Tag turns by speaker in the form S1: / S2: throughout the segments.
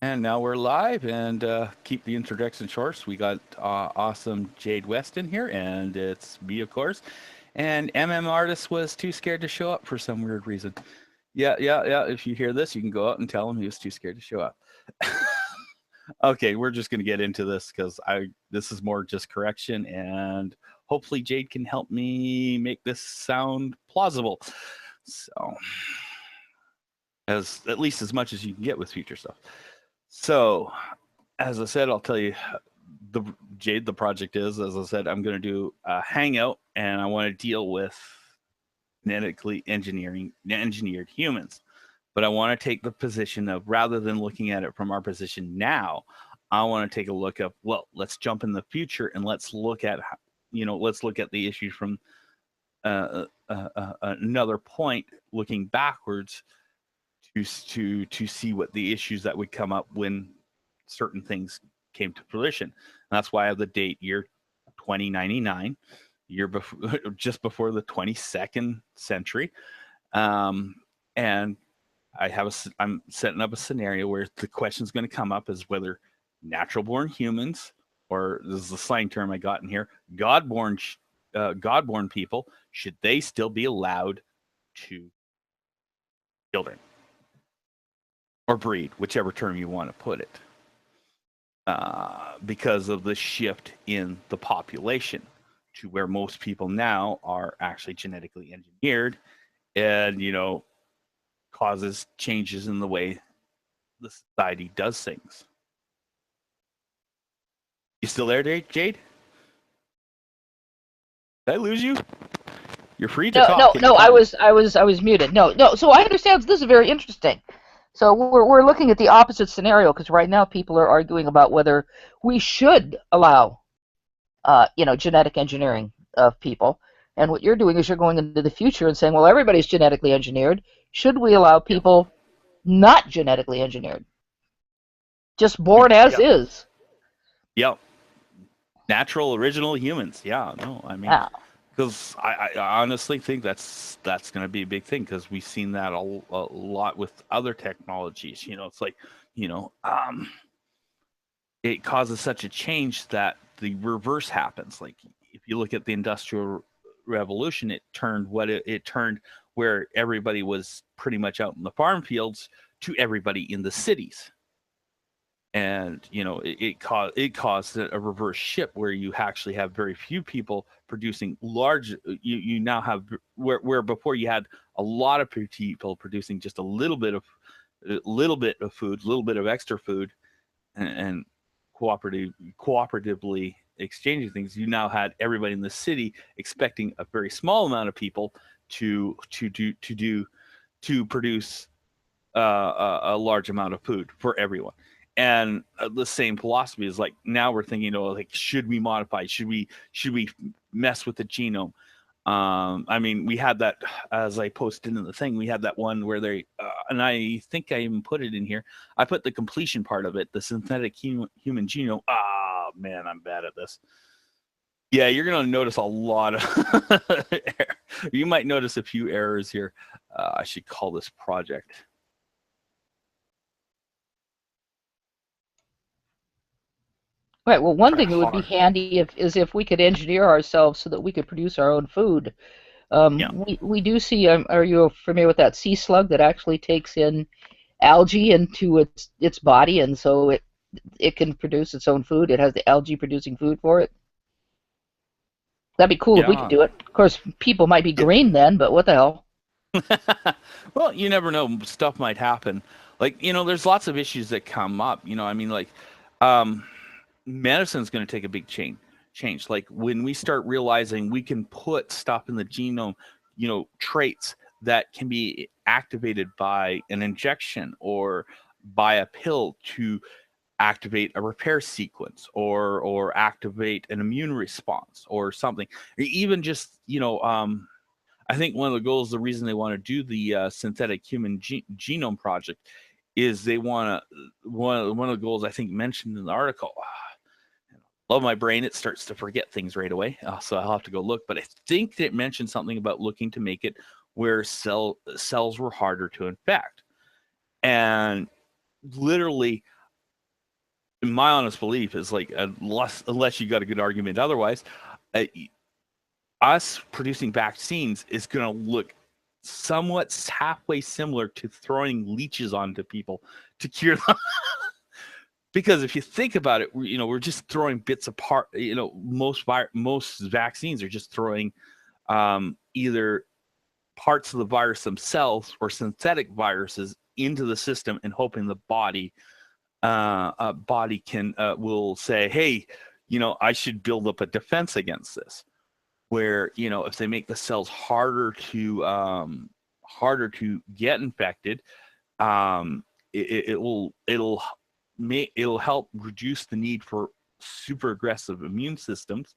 S1: And now we're live, and keep the introduction short. We got awesome Jade West in here, and it's me, of course. And Artist was too scared to show up for some weird reason. Yeah, yeah, yeah. If you hear this, you can go out and tell him he was too scared to show up. Okay, we're just going to get into this because this is more just correction, and hopefully Jade can help me make this sound plausible. So, as at least as much as you can get with future stuff. So, as I said, I'll tell you the Jade. The project is, as I said, I'm going to do a hangout, and I want to deal with genetically engineered humans. But I want to take the position of rather than looking at it from our position now, I want to take a look at let's jump in the future and let's look at let's look at the issues from another point, looking backwards to see what the issues that would come up when certain things came to fruition. And that's why I have the date year 2099, year before, just before the 22nd century. And I'm setting up a scenario where the question is going to come up is whether natural born humans, or this is the slang term I got in here, God born people, should they still be allowed to children or breed, whichever term you want to put it, because of the shift in the population to where most people now are actually genetically engineered, and causes changes in the way the society does things. You still there, Jade? Did I lose you? You're free to
S2: No,
S1: talk
S2: no, no. I
S1: anytime.
S2: was, I was, I was muted. No, no. So I understand. This is very interesting. So we're looking at the opposite scenario because right now people are arguing about whether we should allow, genetic engineering of people. And what you're doing is you're going into the future and saying, well, everybody's genetically engineered. Should we allow
S1: Yep.
S2: people not genetically engineered, just
S1: Mm,
S2: born as
S1: yep.
S2: is?
S1: Yep. Natural, original humans. Yeah. No, I mean,
S2: Yeah.
S1: because I honestly think that's going to be a big thing because we've seen that a lot with other technologies. It's like, you know, um, it causes such a change that the reverse happens. Like if you look at the industrial revolution, it turned where everybody was pretty much out in the farm fields to everybody in the cities. And it caused a reverse shift where you actually have very few people producing large. You now have where before you had a lot of people producing just a little bit of food, a little bit of extra food, and cooperatively exchanging things. You now had everybody in the city expecting a very small amount of people to produce a large amount of food for everyone. And the same philosophy is like now we're thinking, like should we modify? Should we mess with the genome? I mean, we had that as I posted in the thing. We had that one where and I think I even put it in here. I put the completion part of it, the synthetic human genome. Ah, man, I'm bad at this. Yeah, you're gonna notice a lot of. You might notice a few errors here. I should call this project.
S2: Right. Well, one
S1: Try
S2: thing that would be
S1: hard.
S2: handy if we could engineer ourselves so that we could produce our own food.
S1: Yeah.
S2: We do see. Are you familiar with that sea slug that actually takes in algae into its body, and so it can produce its own food? It has the algae producing food for it. That'd be cool if we could
S1: Yeah.
S2: do it. Of course, people might be
S1: Yeah.
S2: green then, but what the hell?
S1: Well, you never know. Stuff might happen. Like, there's lots of issues that come up. I mean, like, um, medicine's going to take a big change. Like when we start realizing we can put stuff in the genome, traits that can be activated by an injection or by a pill to activate a repair sequence or activate an immune response or something. Or even just I think one of the goals, the reason they want to do the synthetic human genome project, is they want to one of the goals I think mentioned in the article. Love my brain; it starts to forget things right away, so I'll have to go look. But I think it mentioned something about looking to make it where cells were harder to infect, and literally. my honest belief is like unless you got a good argument otherwise, uh, us producing vaccines is going to look somewhat halfway similar to throwing leeches onto people to cure them. Because if you think about it, we're just throwing bits apart. Most vaccines are just throwing either parts of the virus themselves or synthetic viruses into the system and hoping the body can will say, hey, I should build up a defense against this. Where if they make the cells harder to get infected, it'll help reduce the need for super aggressive immune systems,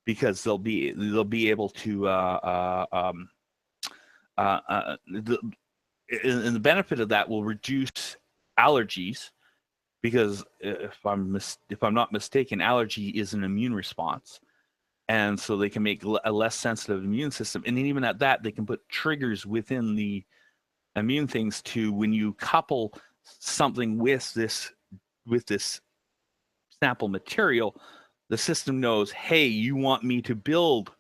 S1: because they'll be able to and the benefit of that will reduce allergies, because if I'm not mistaken, allergy is an immune response. And so they can make a less sensitive immune system. And then even at that, they can put triggers within the immune things to, when you couple something with this sample material, the system knows, hey, you want me to build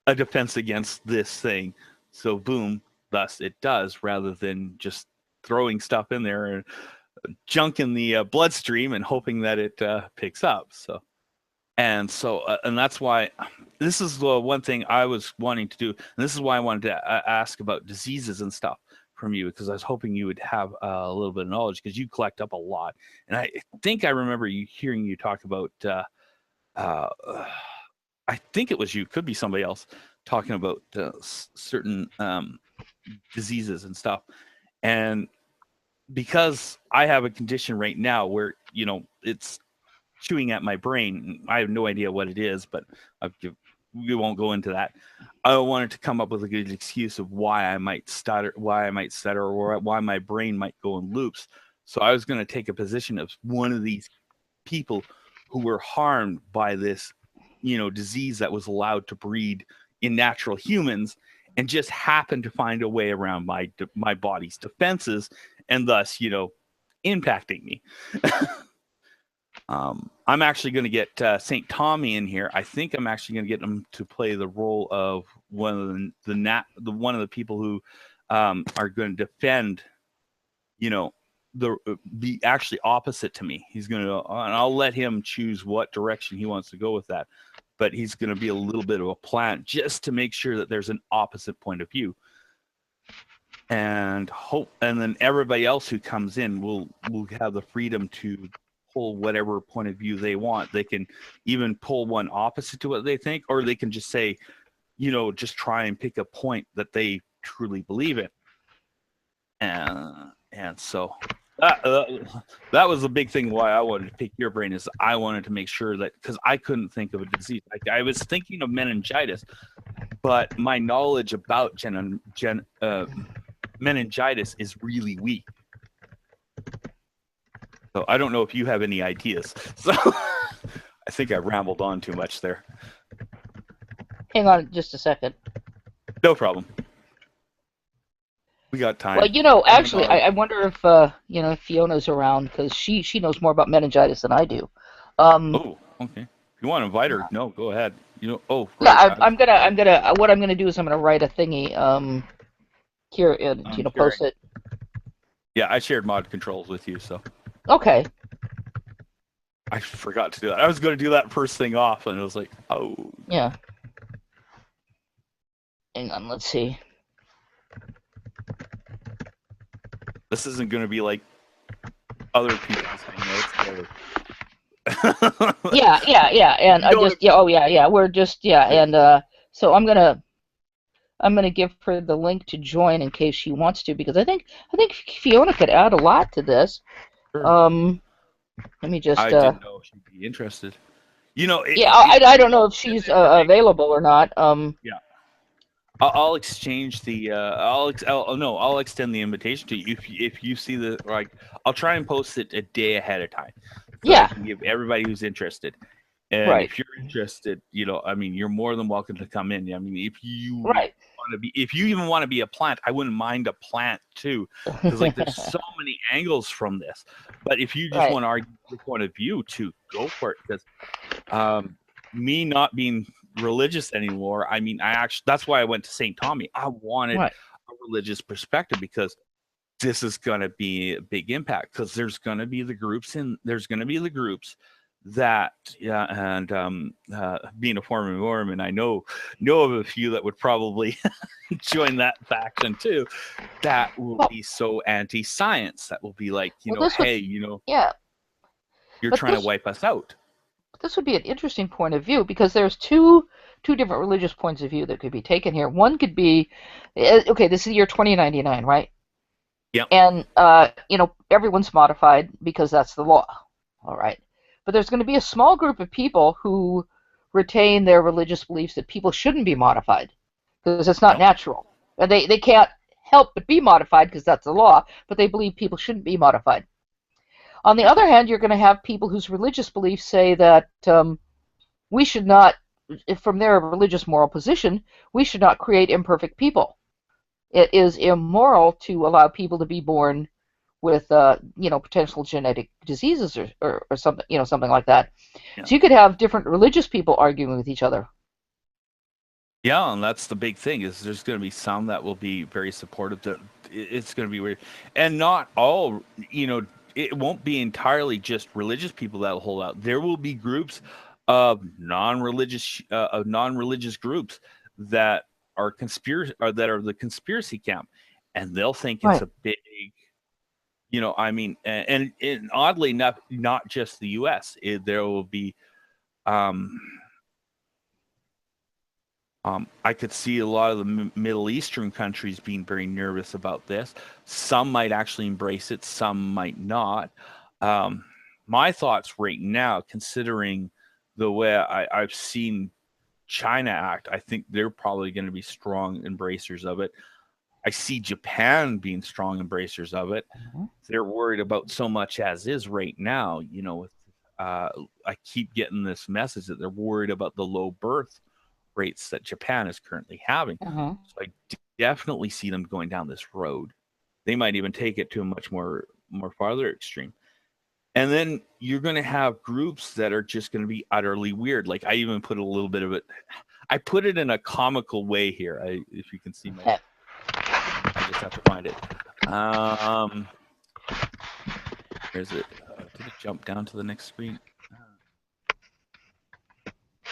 S1: a defense against this thing. So boom, thus it does, rather than just throwing stuff in there and junk in the bloodstream and hoping that it picks up. And that's why this is the one thing I was wanting to do. And this is why I wanted to ask about diseases and stuff from you, because I was hoping you would have a little bit of knowledge, because you collect up a lot. And I think I remember hearing you talk about, I think it was you, could be somebody else, talking about certain diseases and stuff. And because I have a condition right now where, it's chewing at my brain. I have no idea what it is, but we won't go into that. I wanted to come up with a good excuse of why I might stutter, or why my brain might go in loops. So I was going to take a position of one of these people who were harmed by this, disease that was allowed to breed in natural humans, and just happened to find a way around my body's defenses, and thus, impacting me. I'm actually going to get St. Tommy in here. I think I'm actually going to get him to play the role of one of the people who are going to defend, be actually opposite to me. He's going to, and I'll let him choose what direction he wants to go with that. But he's going to be a little bit of a plant, just to make sure that there's an opposite point of view. And then everybody else who comes in will have the freedom to pull whatever point of view they want. They can even pull one opposite to what they think, or they can just say, just try and pick a point that they truly believe in. And so that was the big thing why I wanted to pick your brain, is I wanted to make sure that, because I couldn't think of a disease. Like, I was thinking of meningitis, but my knowledge about meningitis is really weak. So I don't know if you have any ideas. So I think I rambled on too much there.
S2: Hang on just a second.
S1: No problem. We got time.
S2: Well, actually, I wonder if if Fiona's around, because she knows more about meningitis than I do.
S1: Oh, okay. If you want to invite her, no, go ahead. Right,
S2: yeah, I'm gonna. What I'm gonna do is I'm gonna write a thingy. Here, and post it.
S1: Yeah, I shared mod controls with you, so.
S2: Okay.
S1: I forgot to do that. I was going to do that first thing off, and it was like, oh.
S2: Yeah. Hang on, let's see.
S1: This isn't going to be like other people's notes.
S2: yeah, and we're just, and so I'm gonna give her the link to join in case she wants to, because I think Fiona could add a lot to this. Sure. Let me just.
S1: I didn't know if she'd be interested.
S2: I don't know if she's available or not.
S1: Yeah. I'll exchange the. I'll extend the invitation to you if you see the, like. I'll try and post it a day ahead of time. So I can give everybody who's interested, And
S2: Right.
S1: if you're interested, I mean, you're more than welcome to come in. I mean, if you
S2: Right.
S1: if you even want to be a plant, I wouldn't mind a plant too, because like there's so many angles from this. But if you just
S2: Right.
S1: want to argue your point of view, to go for it, because me not being religious anymore, I mean, that's why I went to St. Tommy. I wanted
S2: Right.
S1: a religious perspective, because this is going to be a big impact, because there's going to be the groups that, yeah, and being a former Mormon, I know of a few that would probably join that faction too, that will be so anti-science, that will be like, hey,
S2: yeah,
S1: you're
S2: but
S1: trying to wipe us out.
S2: this would be an interesting point of view, because there's two different religious points of view that could be taken here. One could be, okay, this is the year 2099, right?
S1: Yep.
S2: And everyone's modified because that's the law. All right. But there's going to be a small group of people who retain their religious beliefs that people shouldn't be modified because it's not natural. And they can't help but be modified because that's the law, but they believe people shouldn't be modified. On the other hand, you're going to have people whose religious beliefs say that we should not, from their religious moral position, we should not create imperfect people. It is immoral to allow people to be born with potential genetic diseases or something, something like that. Yeah. So you could have different religious people arguing with each other.
S1: Yeah, and that's the big thing, is there's going to be some that will be very supportive. That it's going to be weird, and not all. It won't be entirely just religious people that will hold out. There will be groups of non-religious groups that are the conspiracy camp, and they'll think it's a big. I mean, and oddly enough, not just the U.S. There will be. I could see a lot of the Middle Eastern countries being very nervous about this. Some might actually embrace it, some might not. My thoughts right now, considering the way I've seen China act, I think they're probably going to be strong embracers of it. I see Japan being strong embracers of it. Mm-hmm. They're worried about so much as is right now. I keep getting this message that they're worried about the low birth rates that Japan is currently having.
S2: Mm-hmm.
S1: So I definitely see them going down this road. They might even take it to a much more farther extreme. And then you're going to have groups that are just going to be utterly weird. Like, I even put a little bit of it. I put it in a comical way here. If you can see my, I just have to find it. Where's it? Did it jump down to the next screen?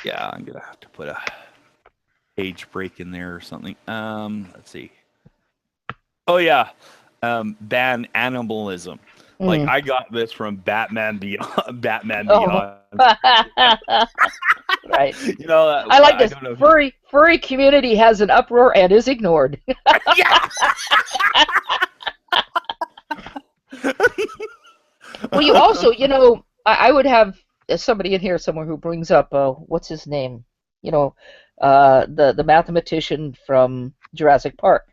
S1: Yeah, I'm gonna have to put a page break in there or something. Let's see. Oh yeah, ban animalism. Like, I got this from Batman Beyond. Batman Beyond.
S2: Right. I like this. Furry community has an uproar and is ignored.
S1: Yeah.
S2: Well, you also, I would have somebody in here somewhere who brings up what's his name? The mathematician from Jurassic Park.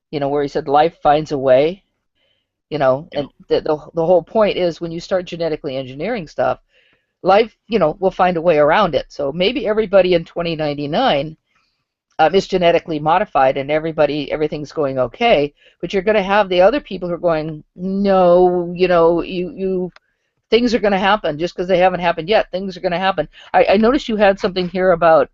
S2: Where he said life finds a way. And the whole point is, when you start genetically engineering stuff, life, will find a way around it. So maybe everybody in 2099 is genetically modified and everything's going okay, but you're going to have the other people who are going, no, you things are going to happen just because they haven't happened yet. Things are going to happen. I noticed you had something here about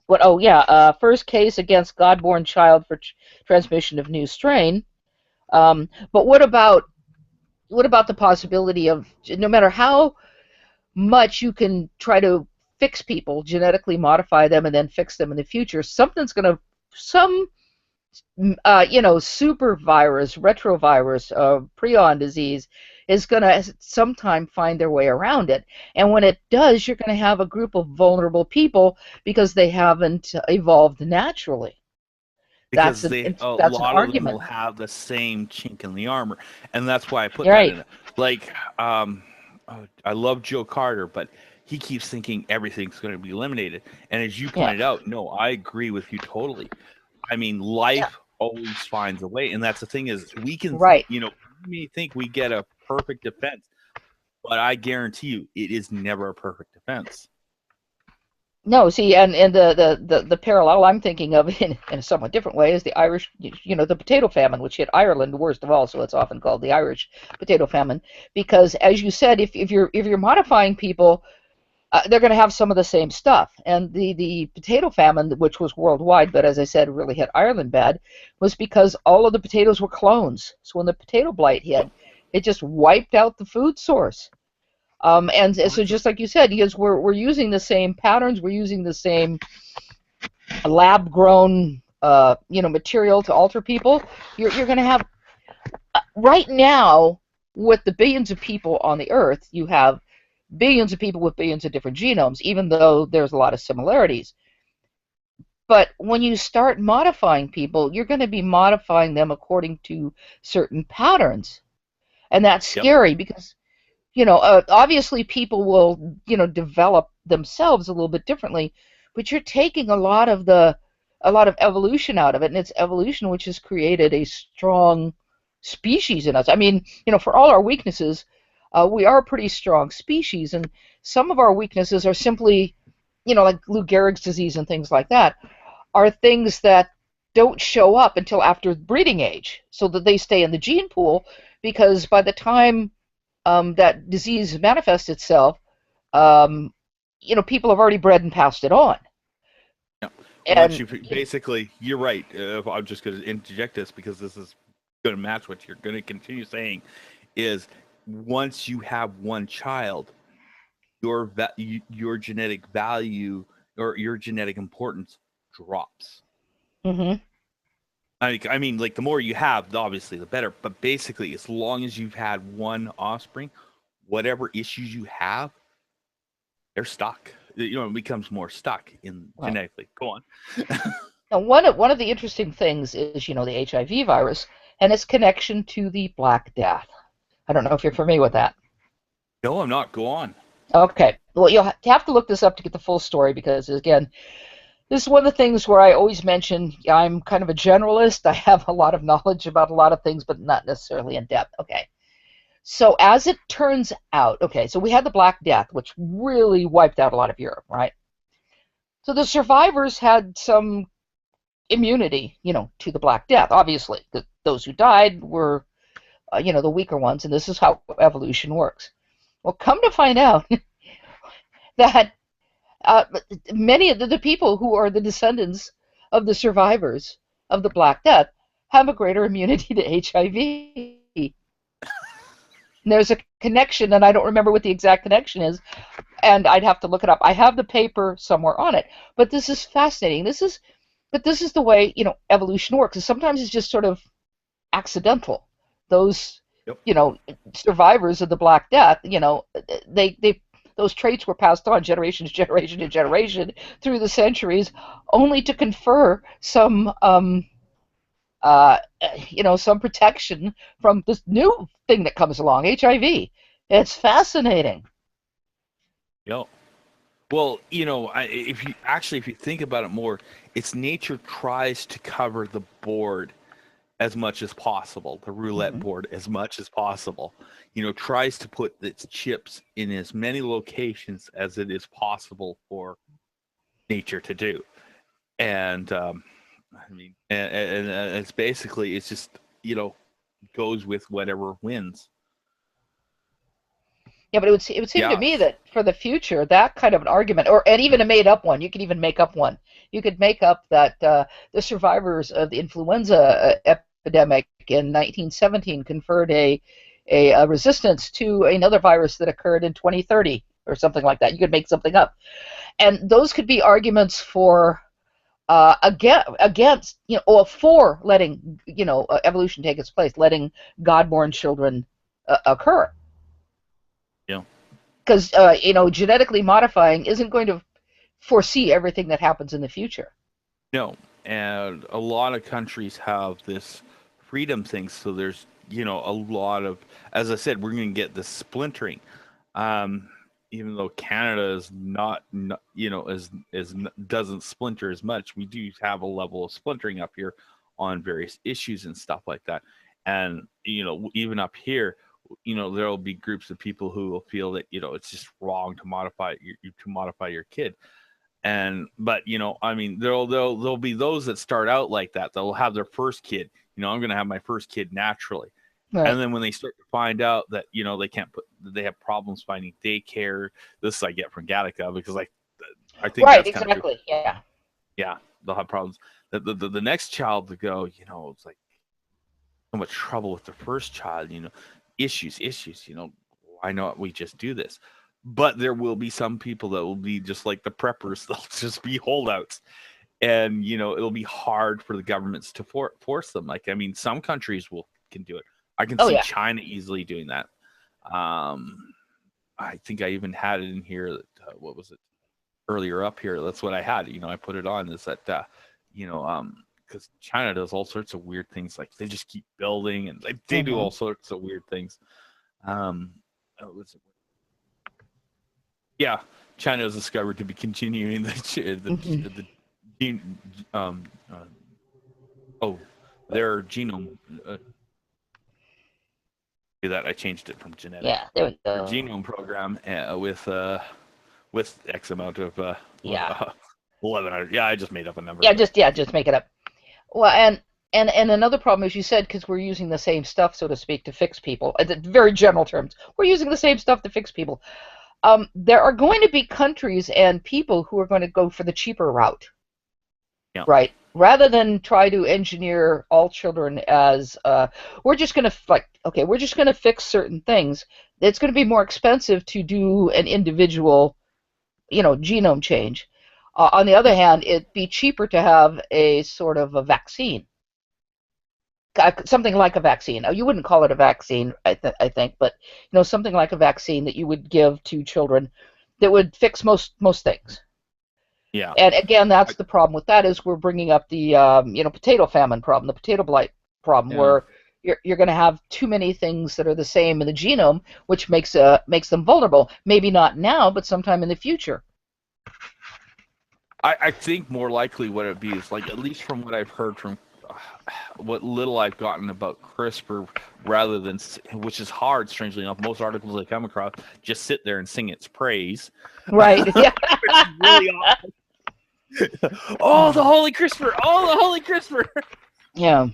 S2: what? Oh yeah, first case against God-born child for transmission of new strain. But what about the possibility of, no matter how much you can try to fix people, genetically modify them, and then fix them in the future, some super virus, retrovirus, prion disease is going to sometime find their way around it. And when it does, you're going to have a group of vulnerable people because they haven't evolved naturally.
S1: Because a lot of them will have the same chink in the armor, and that's why I put that in it. Like, I love Joe Carter, but he keeps thinking everything's going to be eliminated. And as you pointed out, no, I agree with you totally. I mean, life always finds a way, and that's the thing is, we can, we may think we get a perfect defense, but I guarantee you, it is never a perfect defense.
S2: No, see, and the parallel I'm thinking of in a somewhat different way is the Irish, the potato famine, which hit Ireland worst of all, so it's often called the Irish potato famine. Because, as you said, if you're modifying people, they're going to have some of the same stuff. And the potato famine, which was worldwide, but as I said, really hit Ireland bad, was because all of the potatoes were clones. So when the potato blight hit, it just wiped out the food source. And so just like you said, because we're using the same patterns, we're using the same lab-grown material to alter people. You're going to have right now with the billions of people on the earth, you have billions of people with billions of different genomes, even though there's a lot of similarities. But when you start modifying people, you're going to be modifying them according to certain patterns. And that's scary because obviously people will, develop themselves a little bit differently, but you're taking a lot of evolution out of it, and it's evolution which has created a strong species in us. I mean, for all our weaknesses, we are a pretty strong species, and some of our weaknesses are simply, like Lou Gehrig's disease and things like that, are things that don't show up until after breeding age, so that they stay in the gene pool, because by the time that disease manifests itself, people have already bred and passed it on.
S1: Yeah. And basically, you're right. I'm just going to interject this because this is going to match what you're going to continue saying. Is once you have one child, your genetic value or your genetic importance drops.
S2: Mm-hmm.
S1: I mean, like the more you have, obviously, the better. But basically, as long as you've had one offspring, whatever issues you have, they're stuck. It becomes more stuck genetically. Go on.
S2: Now, one of the interesting things is, the HIV virus and its connection to the Black Death. I don't know if you're familiar with that.
S1: No, I'm not. Go on.
S2: Okay. Well, you'll have to look this up to get the full story because, again, this is one of the things where I always mention I'm kind of a generalist. I have a lot of knowledge about a lot of things, but not necessarily in depth. Okay. So as it turns out, so we had the Black Death, which really wiped out a lot of Europe, right? So the survivors had some immunity, to the Black Death. Obviously, those who died were, the weaker ones, and this is how evolution works. Well, come to find out that many of the people who are the descendants of the survivors of the Black Death have a greater immunity to HIV. There's a connection, and I don't remember what the exact connection is, and I'd have to look it up. I have the paper somewhere on it, but this is fascinating. This is the way evolution works. Sometimes it's just sort of accidental. Those survivors of the Black Death, they those traits were passed on generation to generation through the centuries, only to confer some some protection from this new thing that comes along, HIV. It's fascinating.
S1: Yeah. Well, if you think about it more, it's nature tries to cover the board as much as possible, the roulette board as much as possible. Tries to put its chips in as many locations as it is possible for nature to do. And and it's basically, it's just, goes with whatever wins.
S2: Yeah, but it would seem to me that for the future, that kind of an argument, and even a made-up one, you could even make up one. You could make up that the survivors of the influenza epidemic in 1917 conferred a resistance to another virus that occurred in 2030 or something like that. You could make something up, and those could be arguments for against for letting evolution take its place, letting God-born children occur.
S1: Yeah.
S2: Because genetically modifying isn't going to foresee everything that happens in the future.
S1: No, and a lot of countries have this freedom thing, so there's a lot of, as I said, we're going to get this splintering. Even though Canada is not doesn't splinter as much, we do have a level of splintering up here on various issues and stuff like that. And even up here, there'll be groups of people who will feel that it's just wrong to modify your kid. But I mean, there'll be those that start out like that. They'll have their first kid. I'm going to have my first kid naturally.
S2: Right.
S1: And then when they start to find out that they have problems finding daycare. This I get from Gattaca, because I think
S2: Right,
S1: that's kind of true.
S2: exactly. Yeah.
S1: Yeah, they'll have problems. The next child to go, it's like so much trouble with the first child. Issues. Why not we just do this? But there will be some people that will be just like the preppers. They'll just be holdouts, and it'll be hard for the governments to force them. Like, I mean, some countries can do it. I can see China easily doing that. I think I even had it in here. What was it? Earlier up here, that's what I had. I put it on. Is that because China does all sorts of weird things. Like, they just keep building, and they do all sorts of weird things. Yeah, China is discovered to be continuing their genome. That I changed it from genetic.
S2: Yeah, there we go.
S1: Genome program with X amount of 1100. Yeah, I just made up a number.
S2: Yeah, just make it up. Well, and another problem, as you said, because we're using the same stuff, so to speak, to fix people. In very general terms, we're using the same stuff to fix people. There are going to be countries and people who are going to go for the cheaper route.
S1: Yeah.
S2: Right. Rather than try to engineer all children as we're just going to fix certain things. It's going to be more expensive to do an individual, genome change. On the other hand, it'd be cheaper to have a sort of a vaccine, something like a vaccine. Now, you wouldn't call it a vaccine, I think, but something like a vaccine that you would give to children that would fix most things.
S1: Yeah.
S2: And again, that's the problem with that, is we're bringing up the potato famine problem, the potato blight problem, where you're going to have too many things that are the same in the genome, which makes them vulnerable. Maybe not now, but sometime in the future.
S1: I think more likely what it'd be is, like, at least from what I've heard from what little I've gotten about CRISPR, rather than, which is hard, strangely enough, most articles I come across just sit there and sing its praise.
S2: Right. Yeah.
S1: It's really awful. Oh, the holy CRISPR! Oh, the holy CRISPR!
S2: Yeah.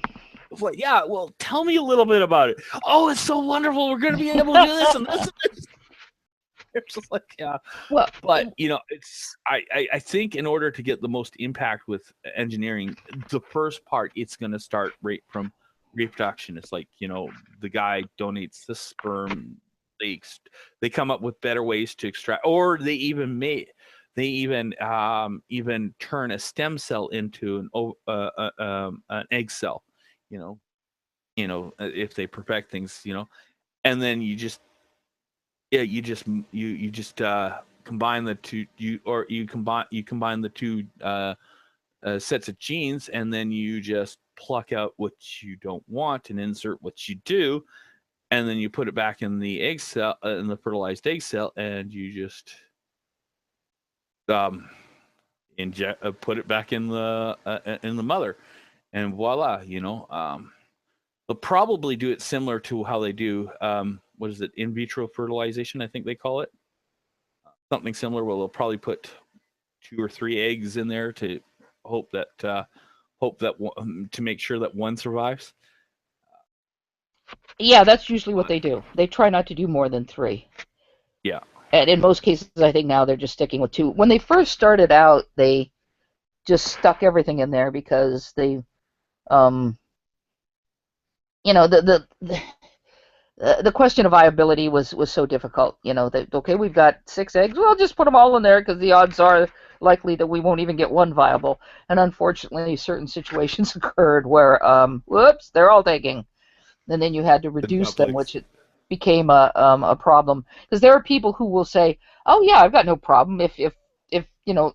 S1: It's like, yeah, well, tell me a little bit about it. Oh, it's so wonderful. We're going to be able to do this and this and this. It's just like, yeah.
S2: Well,
S1: but it's I think in order to get the most impact with engineering, the first part, it's going to start right from reproduction. It's like, the guy donates the sperm. They come up with better ways to extract, or they even turn a stem cell into an egg cell. If they perfect things, and then you just combine the two, you combine the two sets of genes, and then you just pluck out what you don't want and insert what you do, and then you put it back in the egg cell, in the fertilized egg cell, and you just put it back in the mother, and voila. They'll probably do it similar to how they do what is it, in vitro fertilization, I think they call it. Something similar, where they'll probably put 2 or 3 eggs in there to hope that to make sure that one survives.
S2: Yeah, that's usually what they do. They try not to do more than 3.
S1: Yeah.
S2: And in most cases, I think now they're just sticking with 2. When they first started out, they just stuck everything in there because they, the question of viability was so difficult. Okay, we've got 6 eggs. Well, just put them all in there because the odds are likely that we won't even get one viable. And unfortunately, certain situations occurred where, whoops, they're all taking. And then you had to reduce them, which it became a problem. Because there are people who will say, "Oh yeah, I've got no problem if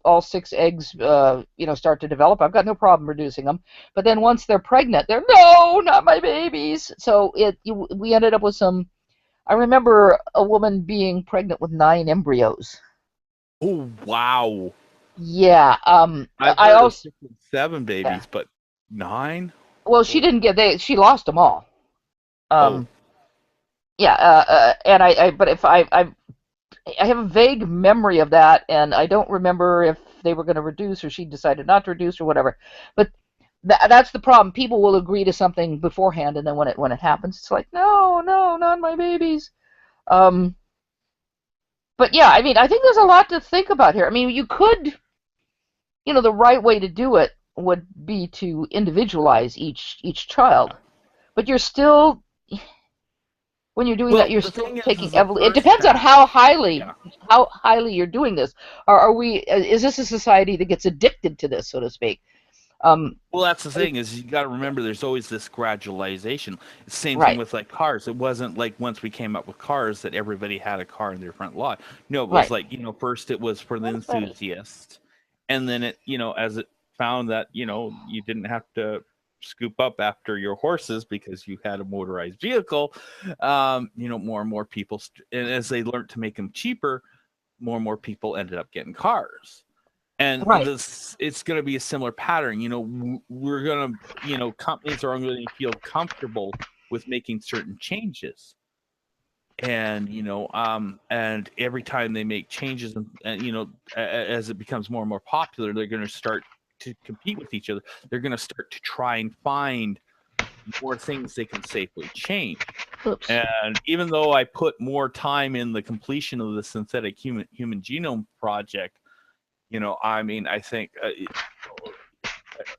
S2: all 6 eggs start to develop. I've got no problem reducing them." But then once they're pregnant, they're, "No, not my babies." So we ended up with some. I remember a woman being pregnant with 9 embryos.
S1: Oh wow!
S2: Yeah.
S1: I also 7 babies, but 9.
S2: Well, she didn't get. She lost them all. yeah, and but if I have a vague memory of that, and I don't remember if they were going to reduce or she decided not to reduce or whatever. But that's the problem. People will agree to something beforehand, and then when it happens, it's like, no, no, not my babies. Um, but yeah, I mean, I think there's a lot to think about here. I mean, you could, the right way to do it would be to individualize each child, but you're still when you're doing that,
S1: Well,
S2: you're
S1: the
S2: still
S1: thing is
S2: taking
S1: the
S2: it
S1: first
S2: depends on
S1: pass. Yeah.
S2: how highly you're doing this. Are we is this a society that gets addicted to this, so to speak? Um,
S1: Well, that's the thing is you got to remember there's always this gradualization. Same thing
S2: right,
S1: with like cars. It wasn't like once we came up with cars that everybody had a car in their front lot. No, it was
S2: right.
S1: like, first it was for the
S2: That's funny.
S1: enthusiasts. And then it, as it found that, you didn't have to scoop up after your horses because you had a motorized vehicle, more and more people, and as they learned to make them cheaper, more and more people ended up getting cars. And
S2: Right.
S1: this, it's going to be a similar pattern. We're going to, companies are going to feel comfortable with making certain changes. And, and every time they make changes and as it becomes more and more popular, they're going to start to compete with each other. They're going to start to try and find more things they can safely change.
S2: Oops.
S1: And even though I put more time in the completion of the synthetic human genome project, I mean, I think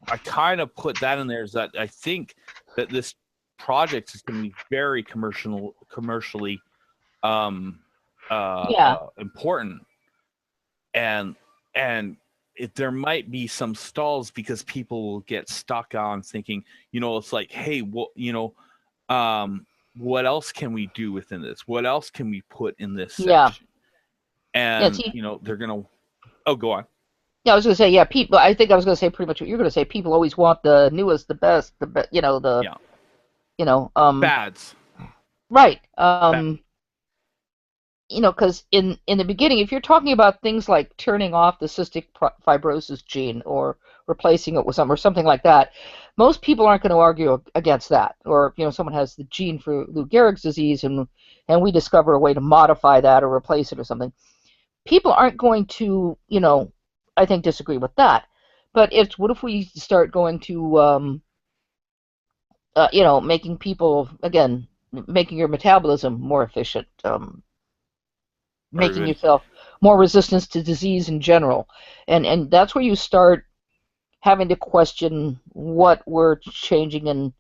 S1: I kind of put that in there is that I think that this project is going to be very commercially
S2: Yeah.
S1: important, and there might be some stalls because people will get stuck on thinking, it's like, hey, well, what else can we do within this? What else can we put in this
S2: Yeah.
S1: section?
S2: Yeah.
S1: And
S2: See,
S1: they're gonna. Oh, go on.
S2: yeah. I was gonna say, yeah. People. I think I was gonna say pretty much what you're gonna say. People always want the newest, the best, the the
S1: Yeah,
S2: you know. Um.
S1: fads.
S2: Right.
S1: Fad.
S2: Because in the beginning, if you're talking about things like turning off the cystic fibrosis gene or replacing it with something like that, most people aren't going to argue against that. Or someone has the gene for Lou Gehrig's disease, and we discover a way to modify that or replace it or something. People aren't going to, I think, disagree with that. But it's what if we start going to, making people again, making your metabolism more efficient,
S1: Or
S2: making
S1: even
S2: yourself more resistant to disease in general. And that's where you start having to question what we're changing and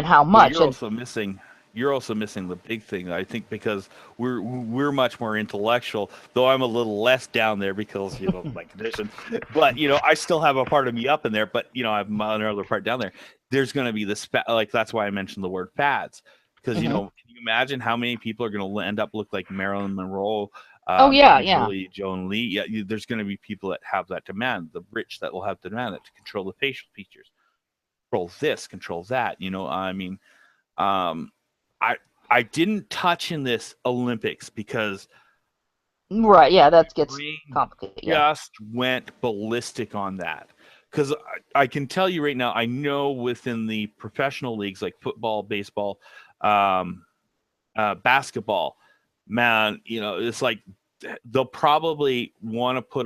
S2: how
S1: But
S2: much. And
S1: you're also missing the big thing, I think, because we're much more intellectual, though I'm a little less down there because my condition. But I still have a part of me up in there, but I have my other part down there. There's going to be this like that's why I mentioned the word fads, because
S2: hmm
S1: can you imagine how many people are going to end up look like Marilyn Monroe,
S2: oh yeah, yeah,
S1: Angelina Jolie? Yeah, there's going to be people that have that demand, the rich that will have the demand to control the facial features, control this, control that. I mean, um, I I didn't touch in this Olympics because
S2: right, yeah,
S1: my
S2: that gets
S1: brain
S2: complicated. Yeah,
S1: just went ballistic on that. Because I can tell you right now, I know within the professional leagues like football, baseball, um, basketball, man, it's like they'll probably want to put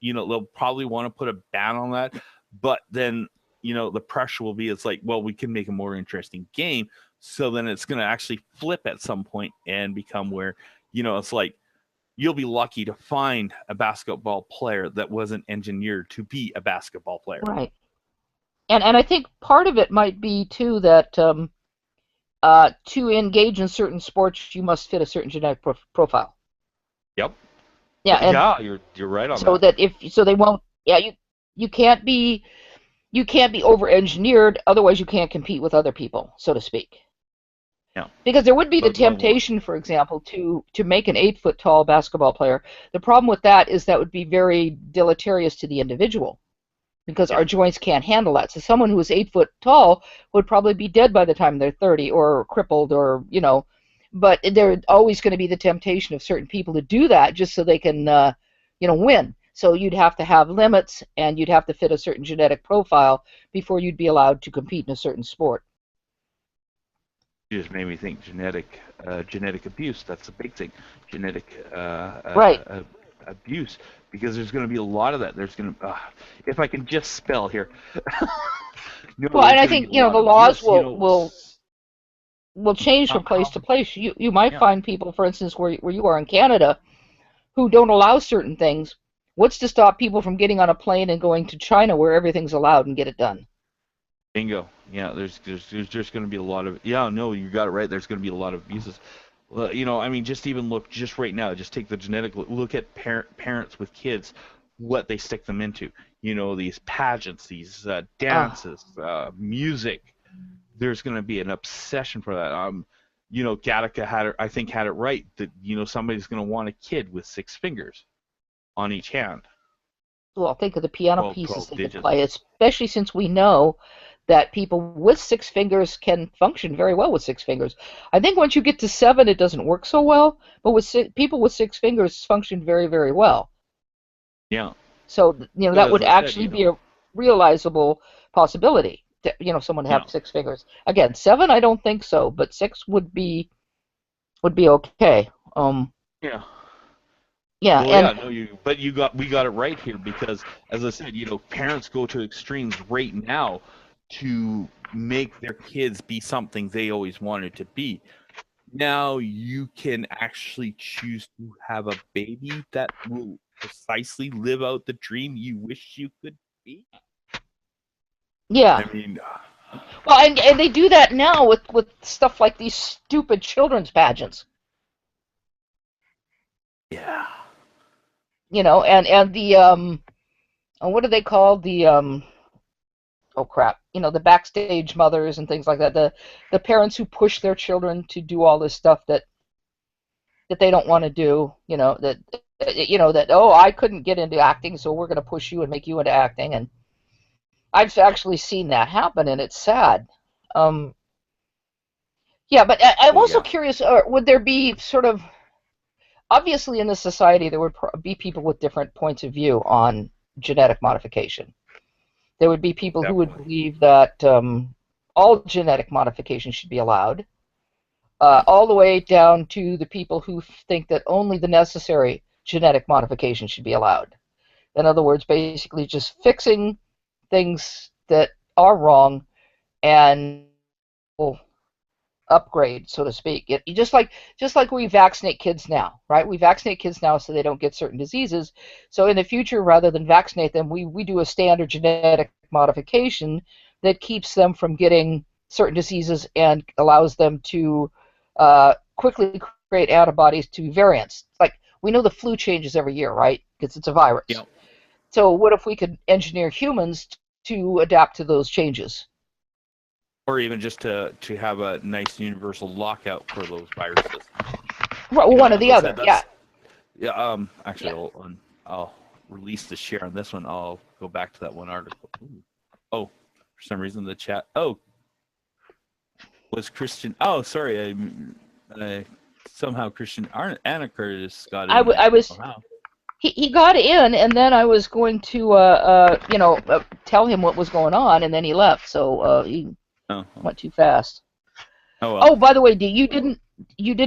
S1: they'll probably want to put a ban on that, but then the pressure will be, it's like, well, we can make a more interesting game, so then it's going to actually flip at some point and become where it's like you'll be lucky to find a basketball player that wasn't engineered to be a basketball player.
S2: right. And I think part of it might be too that to engage in certain sports, you must fit a certain genetic profile.
S1: Yep.
S2: Yeah, and
S1: Yeah, you're right on
S2: so
S1: that.
S2: that if so they won't. Yeah, you can't be over engineered, otherwise you can't compete with other people, so to speak.
S1: Yeah.
S2: Because there would be the
S1: But no,
S2: temptation, for example, to make an 8 foot tall basketball player. The problem with that is that would be very deleterious to the individual because
S1: yeah.
S2: our joints can't handle that. So someone who is 8 foot tall would probably be dead by the time they're 30 or crippled or But there's always going to be the temptation of certain people to do that just so they can win. So you'd have to have limits and you'd have to fit a certain genetic profile before you'd be allowed to compete in a certain sport.
S1: You just made me think genetic abuse. That's a big thing. Genetic
S2: Right.
S1: abuse, because there's going to be a lot of that. There's going to, if I can just spell here,
S2: Well, and
S1: there's
S2: I
S1: going to be
S2: think
S1: a lot
S2: the
S1: of
S2: laws
S1: this.
S2: will change from place to place. You might
S1: Yeah,
S2: find people, for instance, where you are in Canada, who don't allow certain things. What's to stop people from getting on a plane and going to China where everything's allowed and get it done?
S1: bingo. Yeah, there's just going to be a lot of, yeah, no, you got it right. There's going to be a lot of abuses. Well, I mean, just even look just right now. Just take the genetic look at parents with kids, what they stick them into. These pageants, these
S2: Uh,
S1: dances, music. There's going to be an obsession for that. Gattaca I think had it right that somebody's going to want a kid with 6 fingers on each hand,
S2: well, think of the piano
S1: 12
S2: pieces they could
S1: digits.
S2: play, especially since we know that people with 6 fingers can function very well with 6 fingers. I think once you get to seven, it doesn't work so well, but people with 6 fingers function very, very well.
S1: Yeah,
S2: So,
S1: but
S2: that
S1: as
S2: would
S1: I said,
S2: actually be a realizable possibility to, someone to
S1: yeah,
S2: have 6 fingers. Again, seven, I don't think so, but six would be okay.
S1: yeah.
S2: Yeah,
S1: Well,
S2: and
S1: yeah, no, we got it right here because, as I said, parents go to extremes right now to make their kids be something they always wanted to be. Now you can actually choose to have a baby that will precisely live out the dream you wish you could be.
S2: yeah.
S1: I mean,
S2: Well, and they do that now with stuff like these stupid children's pageants.
S1: yeah,
S2: And the what do they call the oh crap, the backstage mothers and things like that. The parents who push their children to do all this stuff that they don't want to do. That oh, I couldn't get into acting, so we're going to push you and make you into acting. And I've actually seen that happen, and it's sad. Um, yeah, but I'm
S1: oh
S2: also
S1: yeah,
S2: curious. Would there be sort of obviously in this society there would be people with different points of view on genetic modification. There would be people who would
S1: definitely.
S2: believe that all genetic modification should be allowed, all the way down to the people who think that only the necessary genetic modification should be allowed. In other words, basically just fixing things that are wrong and upgrade, so to speak. Just like we vaccinate kids now, right? We vaccinate kids now so they don't get certain diseases. So in the future, rather than vaccinate them, we do a standard genetic modification that keeps them from getting certain diseases and allows them to quickly create antibodies to variants. Like we know the flu changes every year, right? Because it's a virus.
S1: Yeah,
S2: So what if we could engineer humans to adapt to those changes?
S1: or even just to have a nice universal lockout for those viruses.
S2: Well, one or
S1: As
S2: the
S1: I said,
S2: other, yeah.
S1: that's yeah. Actually,
S2: Yeah.
S1: I'll release the share on this one. I'll go back to that one article. Ooh. Oh, for some reason the chat. Oh, was Christian? Oh, sorry. I somehow Christian Anna Curtis got
S2: I,
S1: in
S2: w-
S1: there.
S2: I was
S1: Somehow.
S2: he got in, and then I was going to tell him what was going on, and then he left. So he
S1: Oh,
S2: went too fast.
S1: oh well.
S2: Oh, by the way, you didn't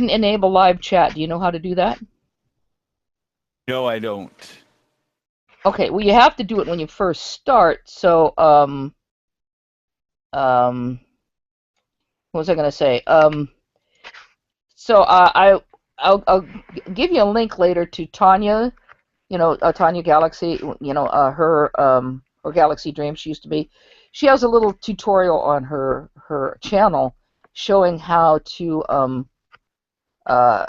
S2: enable live chat. Do you know how to do that?
S1: No, I don't.
S2: Okay, well you have to do it when you first start. So um what was I going to say? So I'll give you a link later to Tanya. Tanya Galaxy. Her Galaxy Dream. She used to be. She has a little tutorial on her channel showing how to uh,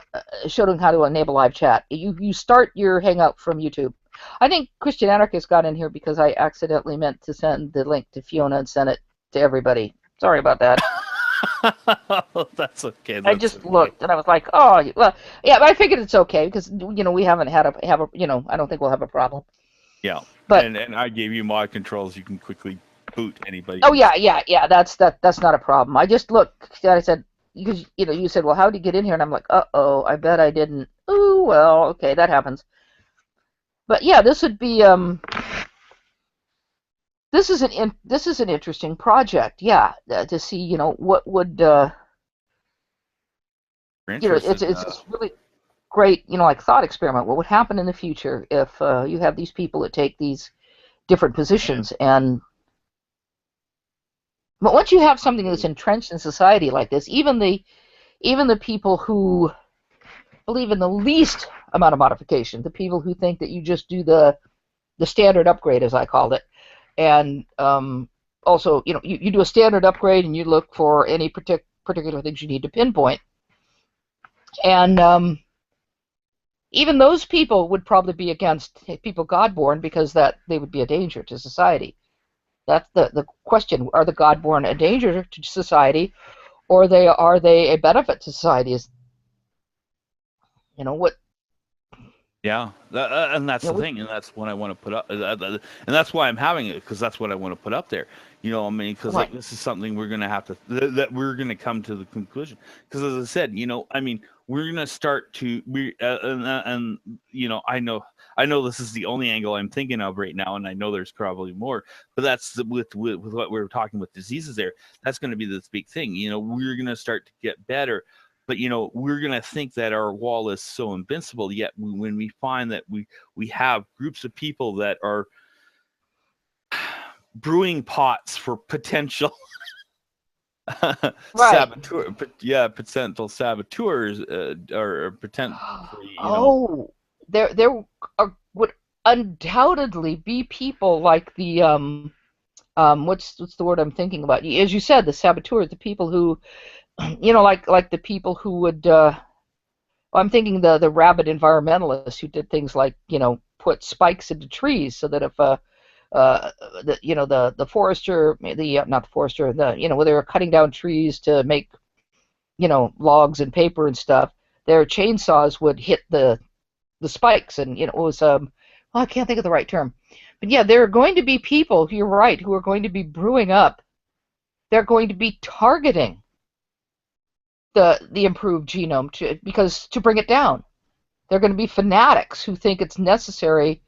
S2: showing how to enable live chat. You start your Hangout from YouTube. I think Christian Anarchist got in here because I accidentally meant to send the link to Fiona and send it to everybody. Sorry about that.
S1: That's okay.
S2: I
S1: That's
S2: just
S1: okay.
S2: looked and I was like, oh, well, yeah, but I figured it's okay because we haven't have a I don't think we'll have a problem.
S1: Yeah,
S2: But
S1: and I gave you mod controls. You can quickly boot anybody.
S2: oh yeah, that's not a problem. I just looked and I said because you said, well, how did you get in here? And I'm like, uh-oh, I bet I didn't. Ooh, well, okay, that happens. But yeah, this would be this is an interesting project. Yeah, to see what would
S1: interested.
S2: it's really great, like thought experiment. What would happen in the future if you have these people that take these different positions, and but once you have something that's entrenched in society like this, even the people who believe in the least amount of modification, the people who think that you just do the standard upgrade, as I called it, and also, you do a standard upgrade and you look for any particular things you need to pinpoint, and even those people would probably be against people Godborn because that they would be a danger to society. That's the question: are the Godborn a danger to society, or are they a benefit to society? Is what?
S1: Yeah, and that's the thing, and that's what I want to put up, and that's why I'm having it, because that's what I want to put up there. I mean, because
S2: Right.
S1: this is something we're going to have to that we're going to come to the conclusion. Because as I said, I mean, we're going to start to and I know this is the only angle I'm thinking of right now, and I know there's probably more, but that's with what we're talking with diseases there. That's going to be this big thing. We're going to start to get better. But we're gonna think that our wall is so invincible. Yet when we find that we have groups of people that are brewing pots for potential
S2: Right.
S1: potential saboteurs or potential.
S2: Oh, there would undoubtedly be people like the what's the word I'm thinking about? As you said, the saboteurs, the people who like the people who would. I'm thinking the rabid environmentalists who did things like put spikes into trees so that if the forester, not the forester, where they were cutting down trees to make logs and paper and stuff, their chainsaws would hit the spikes, and it was I can't think of the right term, but yeah, there are going to be people, you're right, who are going to be brewing up. They're going to be targeting the improved genome to bring it down. They're going to be fanatics who think it's necessary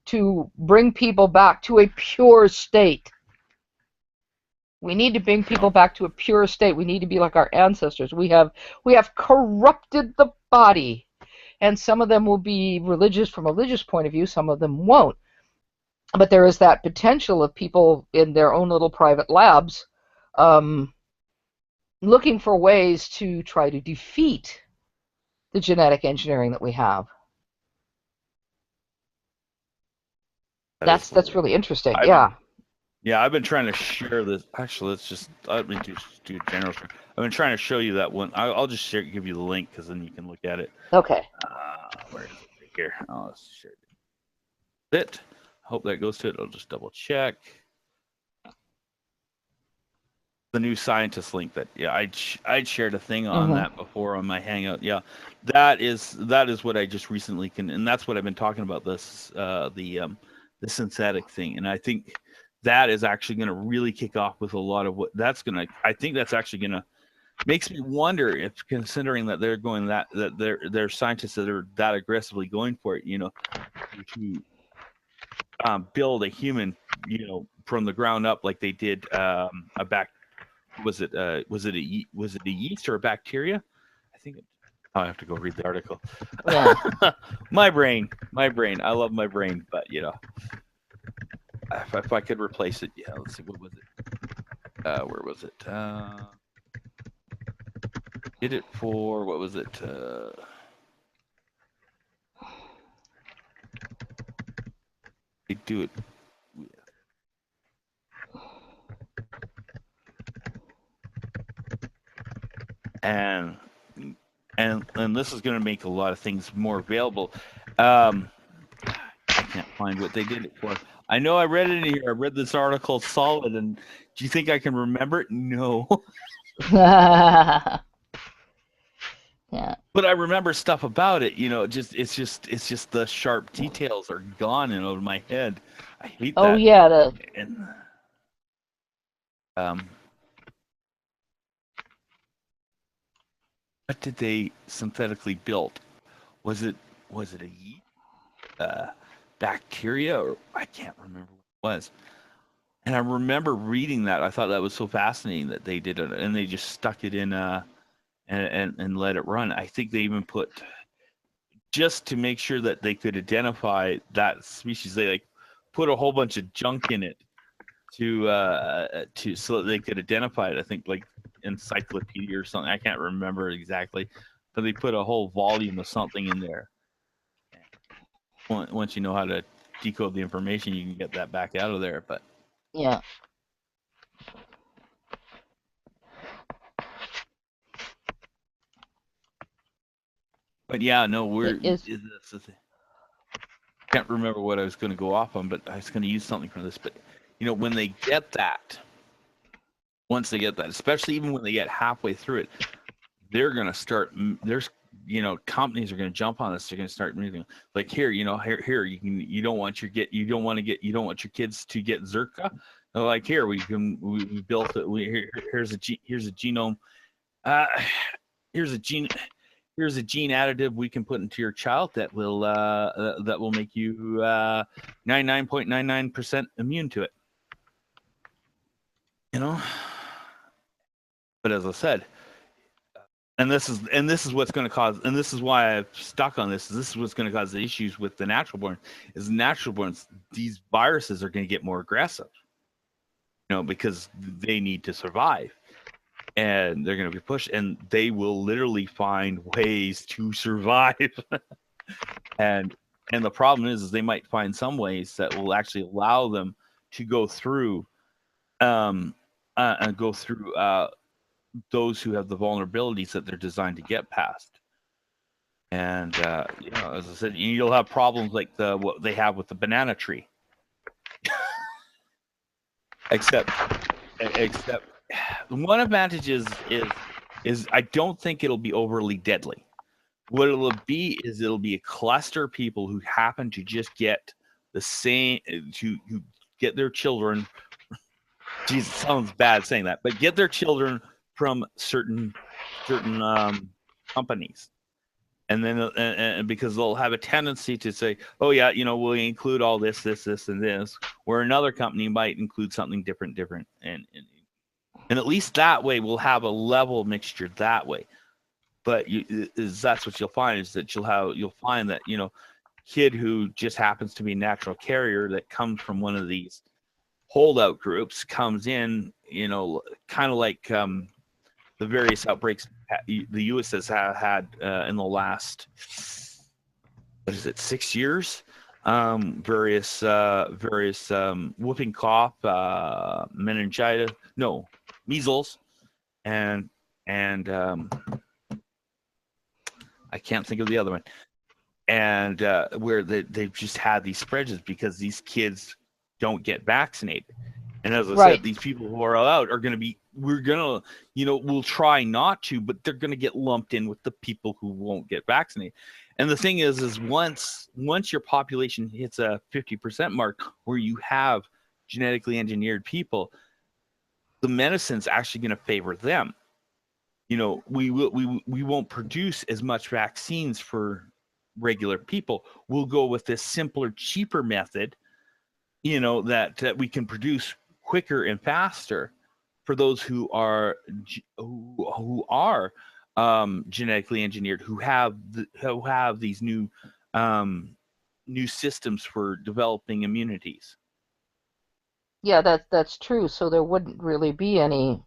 S2: to bring people back to a pure state. We need to bring people back to a pure state. We need to be like our ancestors. We have corrupted the body, and some of them will be religious from a religious point of view. Some of them won't. But there is that potential of people in their own little private labs looking for ways to try to defeat the genetic engineering that we have. That's really interesting.
S1: I've been trying to share this. Actually, let me just do a general share. I've been trying to show you that one. I'll just give you the link, because then you can look at it.
S2: Okay.
S1: Where is it? Right here. I'll share it. I hope that goes to it. I'll just double check. The New Scientist link that I'd shared a thing on that before on my Hangout. Yeah, that is what I just recently and that's what I've been talking about, this the synthetic thing, and I think that is actually going to really kick off with a lot of what I think that's actually going to makes me wonder if, considering that they're going that they're scientists that are that aggressively going for it, to build a human, from the ground up, like they did was it a yeast or a bacteria? I think I have to go read the article.
S2: Yeah.
S1: my brain. I love my brain, but if I could replace it, let's see, what was it? Where was it? Did it for what was it? They do it. And this is going to make a lot of things more available. I can't find what they did it for. I know I read it in here. I read this article solid, and do you think I can remember it? No.
S2: Yeah.
S1: But I remember stuff about it. It's just the sharp details are gone out of my head. I hate that.
S2: Oh yeah.
S1: What did they synthetically build? Was it a yeast, bacteria, or I can't remember what it was. And I remember reading that. I thought that was so fascinating that they did it, and they just stuck it in and let it run. I think they even put, just to make sure that they could identify that species, they like put a whole bunch of junk in it to so that they could identify it. I think like encyclopedia or something. I can't remember exactly, but they put a whole volume of something in there. Once you know how to decode the information, you can get that back out of there. But
S2: Yeah.
S1: yeah, no,
S2: It is.
S1: can't remember what I was going to go off on, but I was going to use something from this. But when they get that, once they get that, especially even when they get halfway through it, they're going to start. There's companies are going to jump on this. They're going to start moving. Like here, here you don't want your kids to get Zerka. They're like here we built it. Here's a genome. Here's a gene additive we can put into your child that will make you 99.99% immune to it. But as I said, and this is what's going to cause, and this is why I've stuck on this. This is what's going to cause the issues with the natural born. Is natural borns, these viruses are going to get more aggressive, because they need to survive. And they're going to be pushed, and they will literally find ways to survive. and the problem is they might find some ways that will actually allow them to go through, those who have the vulnerabilities that they're designed to get past. And as I said, you'll have problems like what they have with the banana tree. except one advantage is I don't think it'll be overly deadly. What it'll be is it'll be a cluster of people who happen to just get the same, who get their children. Geez, it sounds bad saying that, but get their children from certain companies, and then and because they'll have a tendency to say, oh yeah, we'll include all this, and this, where another company might include something different, and at least that way we'll have a level mixture that way. But that's what you'll find, is that you'll find that kid who just happens to be a natural carrier that comes from one of these holdout groups comes in, kind of like the various outbreaks the U.S. has had in the last 6 years. Various whooping cough, meningitis, measles, and I can't think of the other one. And where they've just had these spreads because these kids don't get vaccinated. And as I said, these people who are out are going to be, we'll try not to, but they're going to get lumped in with the people who won't get vaccinated. And the thing is once your population hits a 50% mark where you have genetically engineered people, the medicine's actually going to favor them. We won't produce as much vaccines for regular people. We'll go with this simpler, cheaper method, that we can produce quicker and faster for those who are genetically engineered, who have these new systems for developing immunities.
S2: Yeah, that's true. So there wouldn't really be any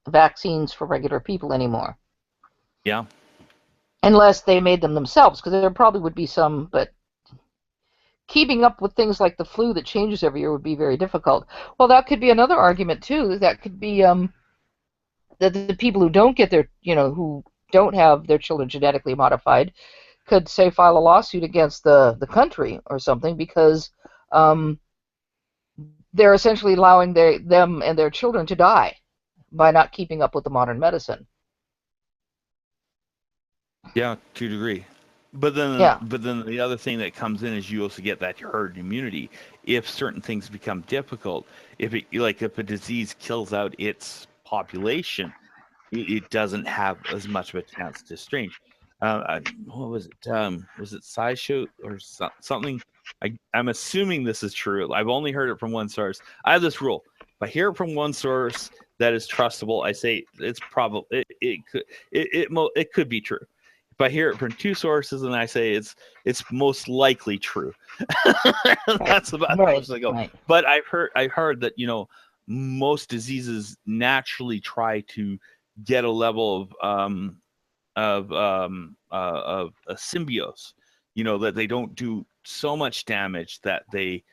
S2: vaccines for regular people anymore.
S1: Yeah.
S2: Unless they made them themselves, because there probably would be some, but keeping up with things like the flu that changes every year would be very difficult. Well, that could be another argument too. That could be that the people who don't get their, who don't have their children genetically modified, could say file a lawsuit against the country or something, because they're essentially allowing them and their children to die by not keeping up with the modern medicine.
S1: Yeah, to a degree. But then the other thing that comes in is you also get that herd immunity. If certain things become difficult, if a disease kills out its population, it doesn't have as much of a chance to strange. What was it? Was it SciShow or something? I'm assuming this is true. I've only heard it from one source. I have this rule: if I hear it from one source, that is trustable, I say it's probably it could be true. If I hear it from two sources and I say it's most likely true, that's about how much I go.
S2: Right.
S1: But I've heard that most diseases naturally try to get a level of a symbiose, that they don't do so much damage that they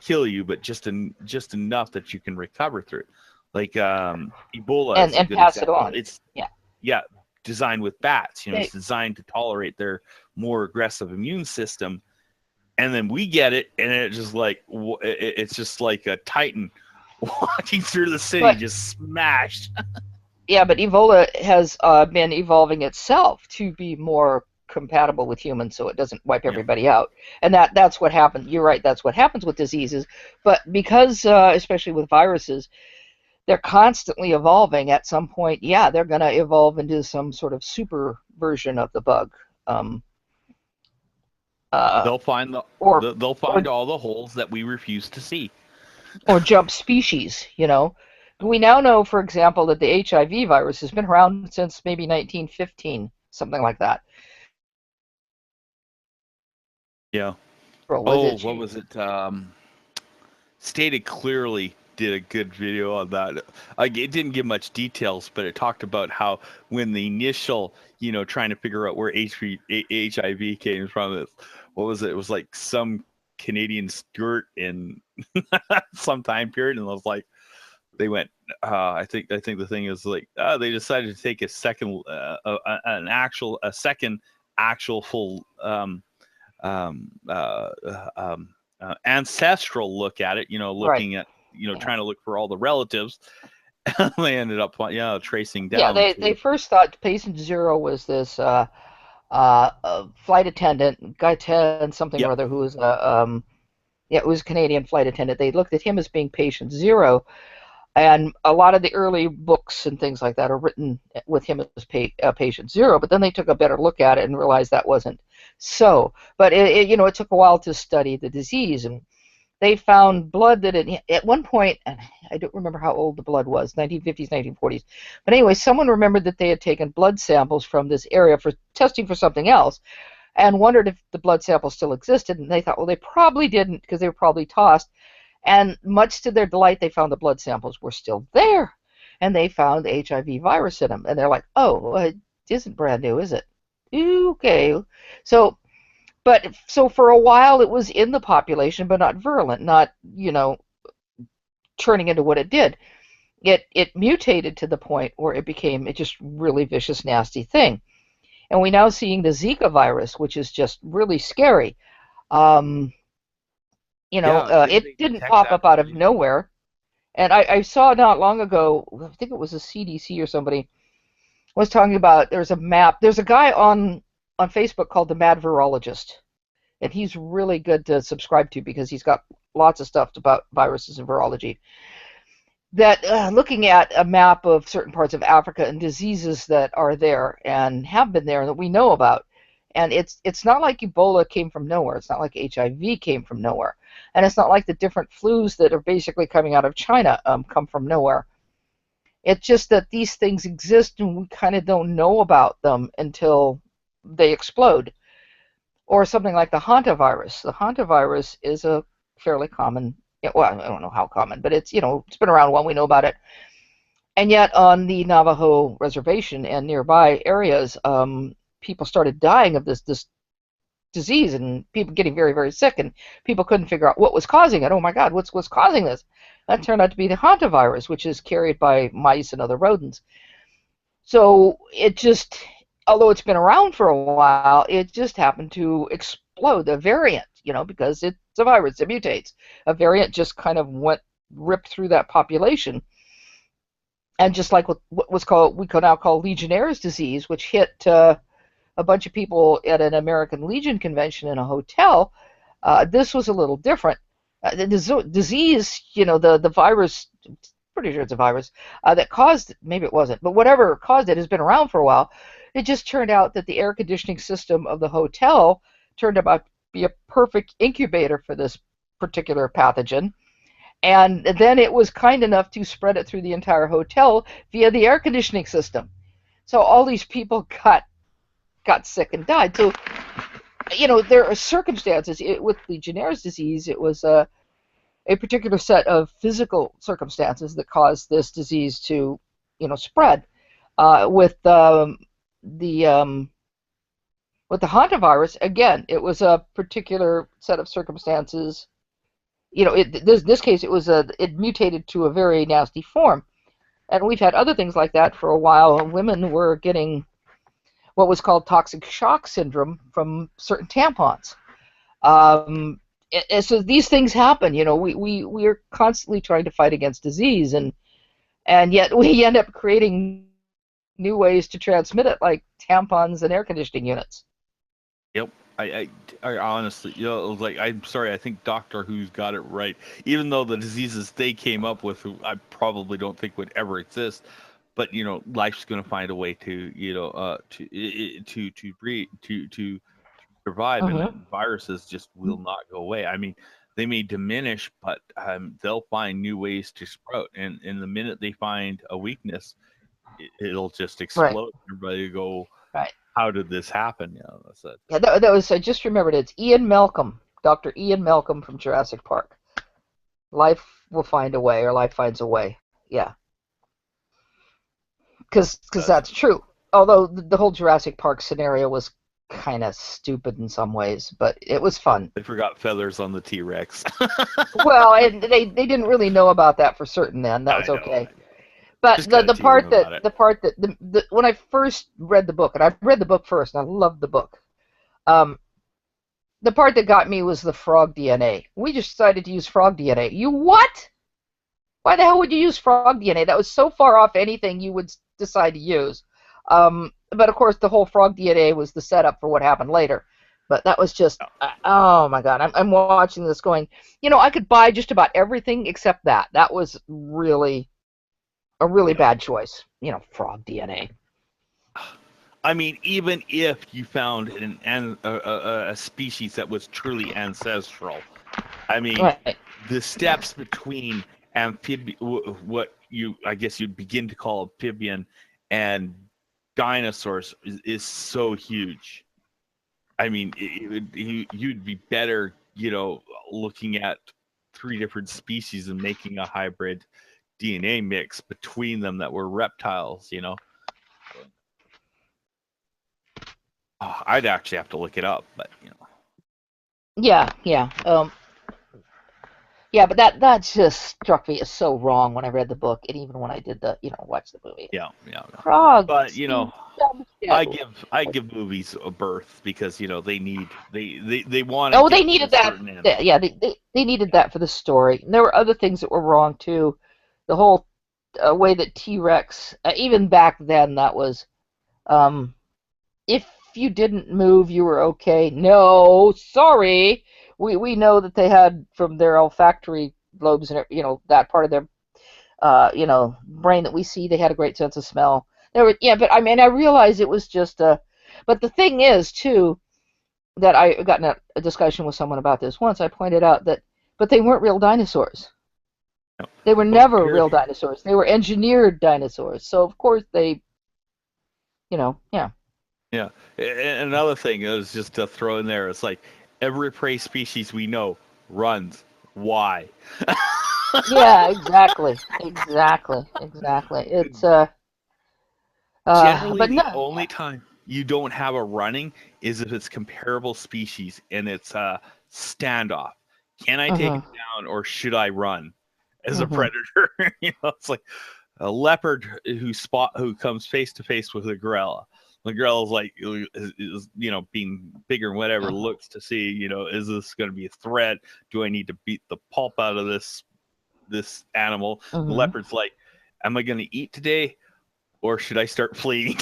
S1: kill you, but just enough that you can recover through it. Like Ebola is a good
S2: pass
S1: example.
S2: it on.
S1: It's
S2: yeah
S1: designed with bats. It's designed to tolerate their more aggressive immune system, and then we get it, and it's just like a titan walking through the city, just smashed.
S2: Yeah, but Ebola has been evolving itself to be more compatible with humans, so it doesn't wipe everybody out. And that's what happens. You're right. That's what happens with diseases. But because, especially with viruses, they're constantly evolving. At some point, they're going to evolve into some sort of super version of the bug.
S1: They'll find all the holes that we refuse to see,
S2: or jump species. We now know, for example, that the HIV virus has been around since maybe 1915, something like that.
S1: Yeah. What was it? Stated Clearly did a good video on that. It didn't give much details, but it talked about how when the initial, trying to figure out where HIV came from, what was it? It was like some Canadian skirt in some time period, and I was like, they went. I think the thing is like they decided to take a second, second actual full ancestral look at it. Looking at trying to look for all the relatives. They ended up tracing down.
S2: Yeah, they first thought patient 0 was this flight attendant, Guy 10 something or other, who was it was a Canadian flight attendant. They looked at him as being patient 0. And a lot of the early books and things like that are written with him as patient 0, but then they took a better look at it and realized that wasn't so. But it took a while to study the disease, and they found blood that at one point, and I don't remember how old the blood was, 1950s, 1940s. But anyway, someone remembered that they had taken blood samples from this area for testing for something else, and wondered if the blood samples still existed. And they thought, well, they probably didn't, because they were probably tossed. And much to their delight, they found the blood samples were still there, and they found the HIV virus in them. And they're like, oh, it isn't brand new, is it? Okay. So for a while, it was in the population, but not virulent, not, turning into what it did. It mutated to the point where it became a just really vicious, nasty thing. And we're now seeing the Zika virus, which is just really scary. It didn't pop up out of nowhere. And I saw not long ago, I think it was a CDC or somebody, was talking about there's a map. There's a guy on Facebook called the Mad Virologist. And he's really good to subscribe to because he's got lots of stuff about viruses and virology. That looking at a map of certain parts of Africa and diseases that are there and have been there that we know about. And it's not like Ebola came from nowhere. It's not like HIV came from nowhere. And it's not like the different flus that are basically coming out of China come from nowhere. It's just that these things exist and we kind of don't know about them until they explode. Or something like the hantavirus. The hantavirus is a fairly common, well, I don't know how common, but it's been around a while, we know about it. And yet on the Navajo reservation and nearby areas, people started dying of this disease, and people getting very, very sick, and people couldn't figure out what was causing it. Oh my God, what's causing this? That turned out to be the hantavirus, which is carried by mice and other rodents. So it just, although it's been around for a while, it just happened to explode. A variant, because it's a virus, it mutates. A variant just kind of ripped through that population. And just like what was called, we can now call Legionnaire's disease, which hit a bunch of people at an American Legion convention in a hotel, this was a little different. The disease, the virus, pretty sure it's a virus, that caused it, maybe it wasn't, but whatever caused it has been around for a while. It just turned out that the air conditioning system of the hotel turned out to be a perfect incubator for this particular pathogen. And then it was kind enough to spread it through the entire hotel via the air conditioning system. So all these people got sick and died. So, there are circumstances. With Legionnaire's disease, it was a particular set of physical circumstances that caused this disease to, spread. With the hantavirus, again, it was a particular set of circumstances. This case, it mutated to a very nasty form, and we've had other things like that for a while. Women were getting what was called toxic shock syndrome from certain tampons. So these things happen. We are constantly trying to fight against disease, and yet we end up creating new ways to transmit it, like tampons and air conditioning units.
S1: Yep. I honestly, I'm sorry, I think Doctor Who's got it right. Even though the diseases they came up with, I probably don't think would ever exist, but life's going to find a way to to survive, and viruses just will not go away. I mean, they may diminish, but they'll find new ways to sprout, and the minute they find a weakness, it'll just explode. Right. Everybody go, right. How did this happen? That's it.
S2: Yeah, that was. I just remembered. It's Ian Malcolm, Dr. Ian Malcolm from Jurassic Park. Life will find a way, or life finds a way. Yeah, because that's true. Although the whole Jurassic Park scenario was kind of stupid in some ways, but it was fun.
S1: They forgot feathers on the T-Rex.
S2: Well, and they didn't really know about that for certain then. That was okay. But the part that when I first read the book, and I read the book first, and I loved the book, the part that got me was the frog DNA. We just decided to use frog DNA. You what? Why the hell would you use frog DNA? That was so far off anything you would decide to use. But of course, the whole frog DNA was the setup for what happened later. But that was just, oh my God, I'm watching this going, I could buy just about everything except that. That was really a really bad choice, frog DNA.
S1: I mean, even if you found a species that was truly ancestral, I mean, right. The steps between what I guess you'd begin to call amphibian and dinosaurs is so huge. I mean, you'd be better, looking at 3 different species and making a hybrid DNA mix between them that were reptiles, I'd actually have to look it up, but
S2: Yeah. Yeah, but that just struck me as so wrong when I read the book, and even when I did watch the movie.
S1: Yeah.
S2: Frogs.
S1: But I give movies a birth because they want.
S2: Oh, they needed that. Yeah, they needed that for the story. And there were other things that were wrong too. The whole way that T-Rex, even back then, that was, if you didn't move, you were okay. No, sorry. We know that they had, from their olfactory lobes and that part of their brain that we see, they had a great sense of smell. But I mean, I realized it was just but the thing is too, that I got in a discussion with someone about this once. I pointed out but they weren't real dinosaurs. No. They were never real dinosaurs. They were engineered dinosaurs. So of course they, yeah.
S1: Yeah. And another thing is just to throw in there, it's like, every prey species we know runs. Why?
S2: Yeah, exactly. It's
S1: generally
S2: but
S1: the only time you don't have a running is if it's comparable species and it's a standoff. Can I take it down, or should I run as a predator? It's like a leopard who comes face to face with a gorilla. The girl's like, being bigger and whatever, looks to see, is this going to be a threat? Do I need to beat the pulp out of this animal? The leopard's like, am I going to eat today, or should I start fleeing?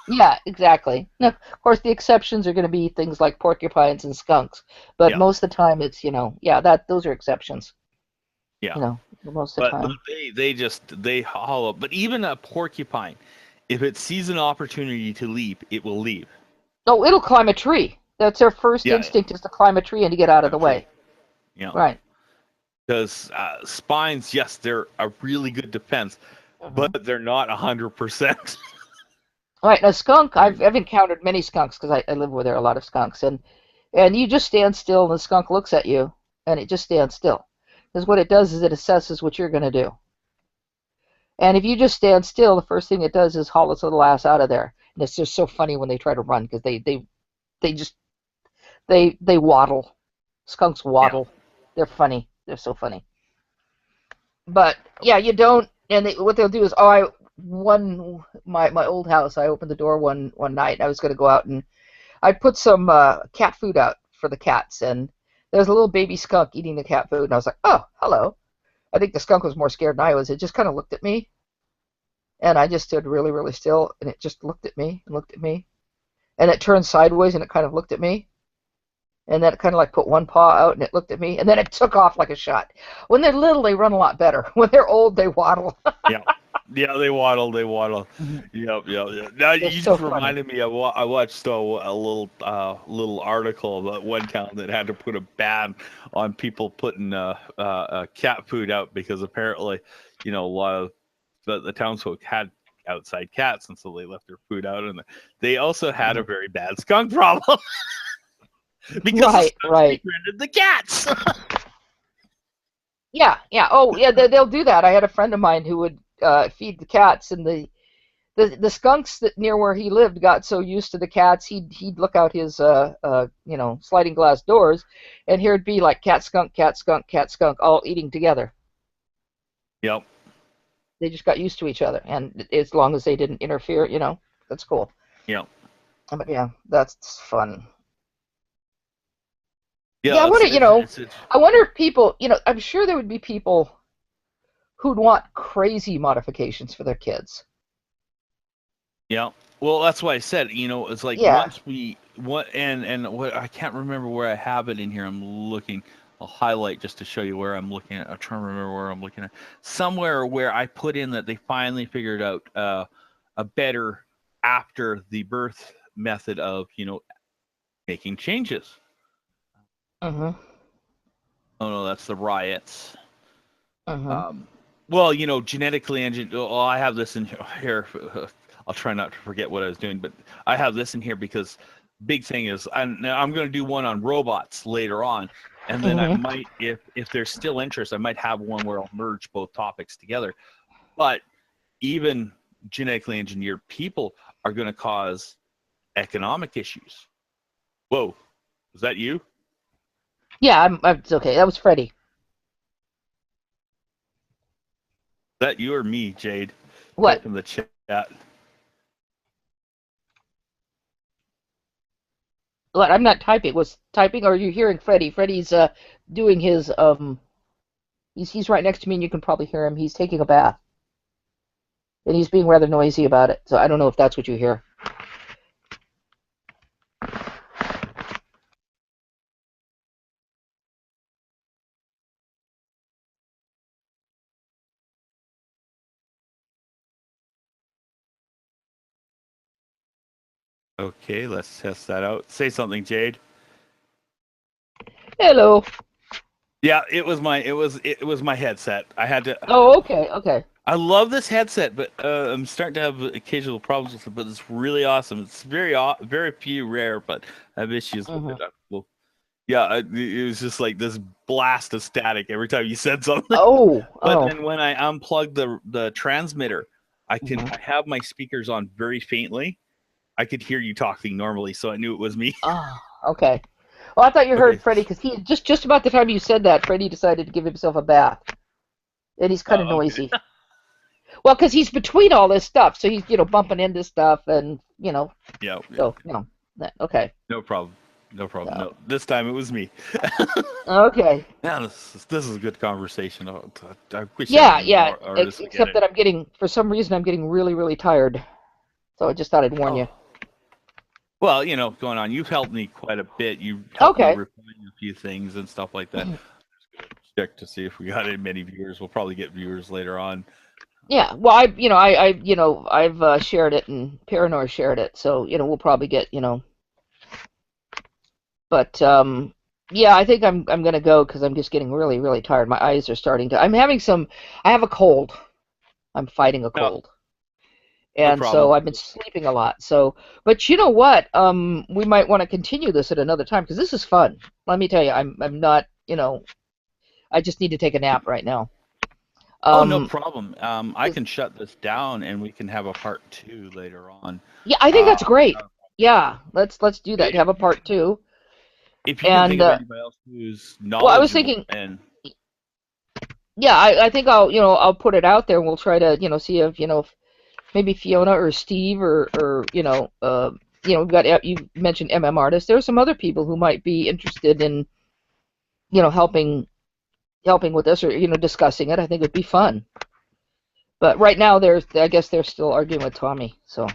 S2: Yeah, exactly. Now, of course, the exceptions are going to be things like porcupines and skunks, but most of the time it's, those are exceptions.
S1: Yeah.
S2: Most of the time.
S1: But they hollow. But even a porcupine, if it sees an opportunity to leap, it will leap.
S2: Oh, it'll climb a tree. That's their first instinct, is to climb a tree and to get out of the way.
S1: Yeah.
S2: Right.
S1: because spines, yes, they're a really good defense,
S2: Mhm.
S1: but they're not 100%.
S2: All right, now skunk, I've encountered many skunks because I live where there are a lot of skunks, and you just stand still and the skunk looks at you and it just stands still. Because what it does is it assesses what you're going to do. And if you just stand still, the first thing it does is haul its little ass out of there. And it's just so funny when they try to run because they just they waddle. Skunks
S1: Yeah.
S2: waddle. They're funny. They're so funny. But yeah, you don't. And what they'll do is, my old house. I opened the door one night. I was going to go out and I put some cat food out for the cats, and there was a little baby skunk eating the cat food, and I was like, oh, hello. I think the skunk was more scared than I was. It just kind of looked at me, and I just stood really, really still, and it just looked at me and looked at me, and it turned sideways and it kind of looked at me, and then it kind of like put one paw out and it looked at me, and then it took off like a shot. When they're little, they run a lot better. When they're old, they waddle.
S1: Yeah. Yeah, they waddle. They waddle.
S2: Mhm.
S1: Yep, yep, yep. Now
S2: They're
S1: you
S2: so
S1: just
S2: funny.
S1: reminded me. I watched a little article about one town that had to put a ban on people putting cat food out because apparently, a lot of the townsfolk had outside cats, and so they left their food out, and they also had a
S2: Mhm.
S1: very bad skunk problem because the
S2: Right,
S1: skunks
S2: right.
S1: befriended the cats.
S2: Yeah, yeah. Oh, yeah. They'll do that. I had a friend of mine who would feed the cats, and the skunks that near where he lived got so used to the cats, he'd look out his sliding glass doors, and here'd be like cat skunk, cat skunk, cat skunk, all eating together.
S1: Yep.
S2: They just got used to each other, and as long as they didn't interfere, that's cool.
S1: Yep.
S2: But yeah, that's fun. Yeah,
S1: Yeah.
S2: I wonder if people, I'm sure there would be people who'd want crazy modifications for their kids.
S1: Yeah. Well, that's why I said, it's like
S2: Yeah.
S1: once we what and what I can't remember where I have it in here. I'm looking. I'll highlight just to show you where I'm looking at. I'm trying to remember where I'm looking at. Somewhere where I put in that they finally figured out a better after the birth method of making changes.
S2: Mhm.
S1: Oh no, that's the riots.
S2: Mhm.
S1: Um, well, genetically engineered. Well, I have this in here. I'll try not to forget what I was doing, but I have this in here because big thing is I'm going to do one on robots later on, and then I
S2: Mhm.
S1: might, if there's still interest, I might have one where I'll merge both topics together. But even genetically engineered people are going to cause economic issues. Whoa, was that you? Is
S2: Yeah, it's okay. That was Freddie.
S1: that you or me, Jade?
S2: What?
S1: Type in the chat.
S2: What? I'm not typing. Was typing? Or are you hearing Freddie? Freddie's doing his He's right next to me, and you can probably hear him. He's taking a bath, and he's being rather noisy about it. So I don't know if that's what you hear.
S1: Okay, let's test that out. Say something, Jade.
S2: Hello.
S1: Yeah, it was my headset. I had to.
S2: Oh, okay, okay.
S1: I love this headset, but I'm starting to have occasional problems with it. But it's really awesome. It's very few rare, but I have issues with
S2: Mhm.
S1: it. Well, yeah, it was just like this blast of static every time you said something.
S2: Oh,
S1: But
S2: oh.
S1: then when I unplug the transmitter,
S2: Mhm.
S1: I have my speakers on very faintly. I could hear you talking normally, so I knew it was me.
S2: Oh, okay. Well, I thought you heard
S1: Okay.
S2: Freddie because he just about the time you said that, Freddie decided to give himself a bath, and he's kind of
S1: Okay.
S2: noisy. Well, because he's between all this stuff, so he's bumping into stuff, and
S1: Yeah. Yeah.
S2: so okay.
S1: No problem. No problem.
S2: So,
S1: No, this time it was me.
S2: okay.
S1: Yeah, this is a good conversation. I wish
S2: Yeah,
S1: every
S2: yeah.
S1: more artists would get
S2: Except
S1: it.
S2: that for some reason, I'm getting really, really tired. So I just thought I'd warn
S1: Oh,
S2: you.
S1: well, going on. You've helped me quite a bit. You helped me
S2: Okay.
S1: refine a few things and stuff like that. Check to see if we got many viewers. We'll probably get viewers later on.
S2: Yeah. Well, I've shared it, and Paranor shared it, so we'll probably get. But Yeah, I think I'm gonna go because I'm just getting really, really tired. My eyes are starting to. I'm having some. I have a cold. I'm fighting a
S1: No,
S2: cold.
S1: no
S2: And so
S1: problem.
S2: I've been sleeping a lot. So, but you know what? We might want to continue this at another time because this is fun. Let me tell you, I'm not, I just need to take a nap right now.
S1: Oh, no
S2: Um,
S1: problem. I can shut this down and we can have a part two later on.
S2: yeah, I think
S1: Uh,
S2: that's great. Yeah, let's do that.
S1: if,
S2: Have a part two.
S1: if you can think
S2: And
S1: of anybody else who's
S2: well, I was
S1: knowledgeable
S2: thinking,
S1: and
S2: yeah, I think I'll put it out there and we'll try to, see if, if maybe Fiona or Steve or we've got you mentioned MM artists. There are some other people who might be interested in, helping with this or discussing it. I think it'd be fun. But right now, I guess they're still arguing with Tommy. So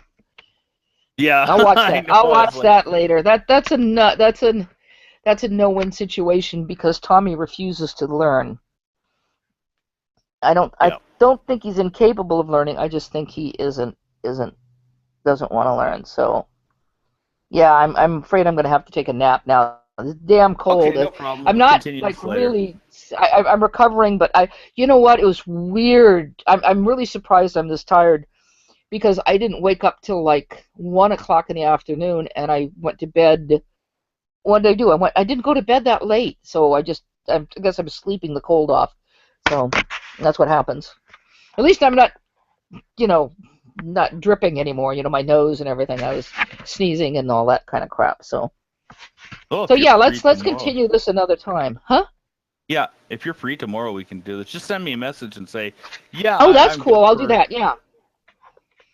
S1: yeah,
S2: I'll watch
S1: I
S2: that.
S1: know.
S2: I'll
S1: It's
S2: watch
S1: like,
S2: that later. That's a no-win situation because Tommy refuses to learn. I
S1: yeah.
S2: don't think he's incapable of learning. I just think he isn't doesn't want to learn. So yeah, I'm afraid I'm gonna have to take a nap now. It's damn
S1: Okay,
S2: cold.
S1: no problem.
S2: I'm
S1: We'll
S2: not
S1: continue
S2: like
S1: this later.
S2: really. I'm recovering, but you know what? It was weird. I'm really surprised I'm this tired because I didn't wake up till like 1 o'clock in the afternoon, and I went to bed. What did I do? I didn't go to bed that late, so I guess I'm sleeping the cold off. So that's what happens. At least I'm not, you know, not dripping anymore. My nose and everything. I was sneezing and all that kind of crap. So.
S1: Oh,
S2: So
S1: if you're
S2: yeah,
S1: free
S2: let's
S1: tomorrow.
S2: continue this another time, huh?
S1: Yeah, if you're free tomorrow, we can do this. Just send me a message and say, yeah,
S2: Oh, that's
S1: I'm good
S2: cool. I'll do
S1: for,
S2: that. Yeah.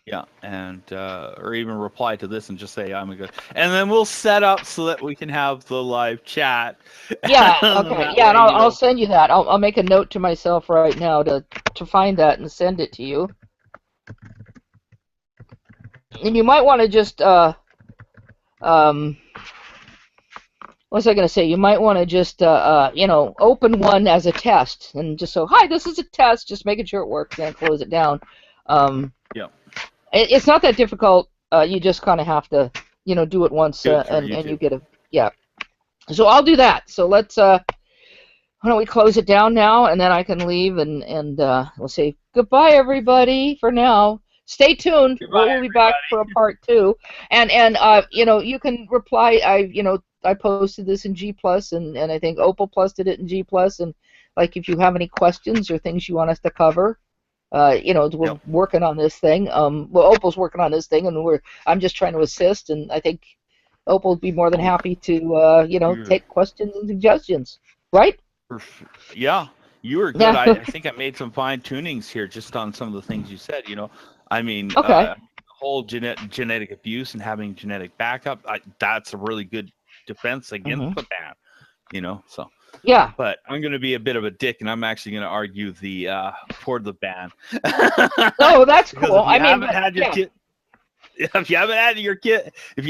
S1: yeah, and or even reply to this and just say I'm a good, and then we'll set up so that we can have the live chat.
S2: Yeah. Okay.
S1: That
S2: Yeah, and
S1: way,
S2: I'll send you that. I'll make a note to myself right now to find that and send it to you. And you might want to just um what was I going to say? You might want to just open one as a test and just so hi, this is a test, just making sure it works, then close it down. Um,
S1: yeah,
S2: it's not that difficult. You just kind of have to do it once
S1: do it through
S2: and you
S1: YouTube.
S2: get a yeah. So I'll do that. So let's why don't we close it down now, and then I can leave, and we'll say goodbye, everybody, for now. Stay tuned.
S1: Goodbye,
S2: We'll be back for a part two, and you can reply. I posted this in G Plus, and I think Opal posted it in G Plus, and like if you have any questions or things you want us to cover, we're
S1: Yep.
S2: working on this thing. Well, Opal's working on this thing, and I'm just trying to assist, and I think Opal would be more than
S1: Oh,
S2: happy to
S1: you're
S2: take questions and suggestions, right?
S1: yeah, you were good.
S2: Yeah.
S1: I think I made some fine tunings here just on some of the things you said. I mean,
S2: Okay.
S1: the whole genetic abuse and having genetic backup. That's a really good defense against
S2: Hmm.
S1: the ban. So.
S2: Yeah.
S1: But I'm going to be a bit of a dick, and I'm actually going to argue for the ban.
S2: Oh, that's
S1: Because
S2: cool.
S1: if you
S2: I mean,
S1: haven't
S2: but
S1: had your
S2: yeah,
S1: kid, if you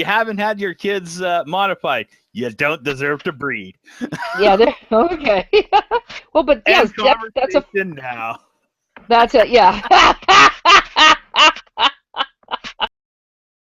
S1: haven't had your kids modified, you don't deserve to breed.
S2: yeah. Okay. Well, but yes,
S1: End
S2: that's
S1: conversation now.
S2: that's it. Yeah.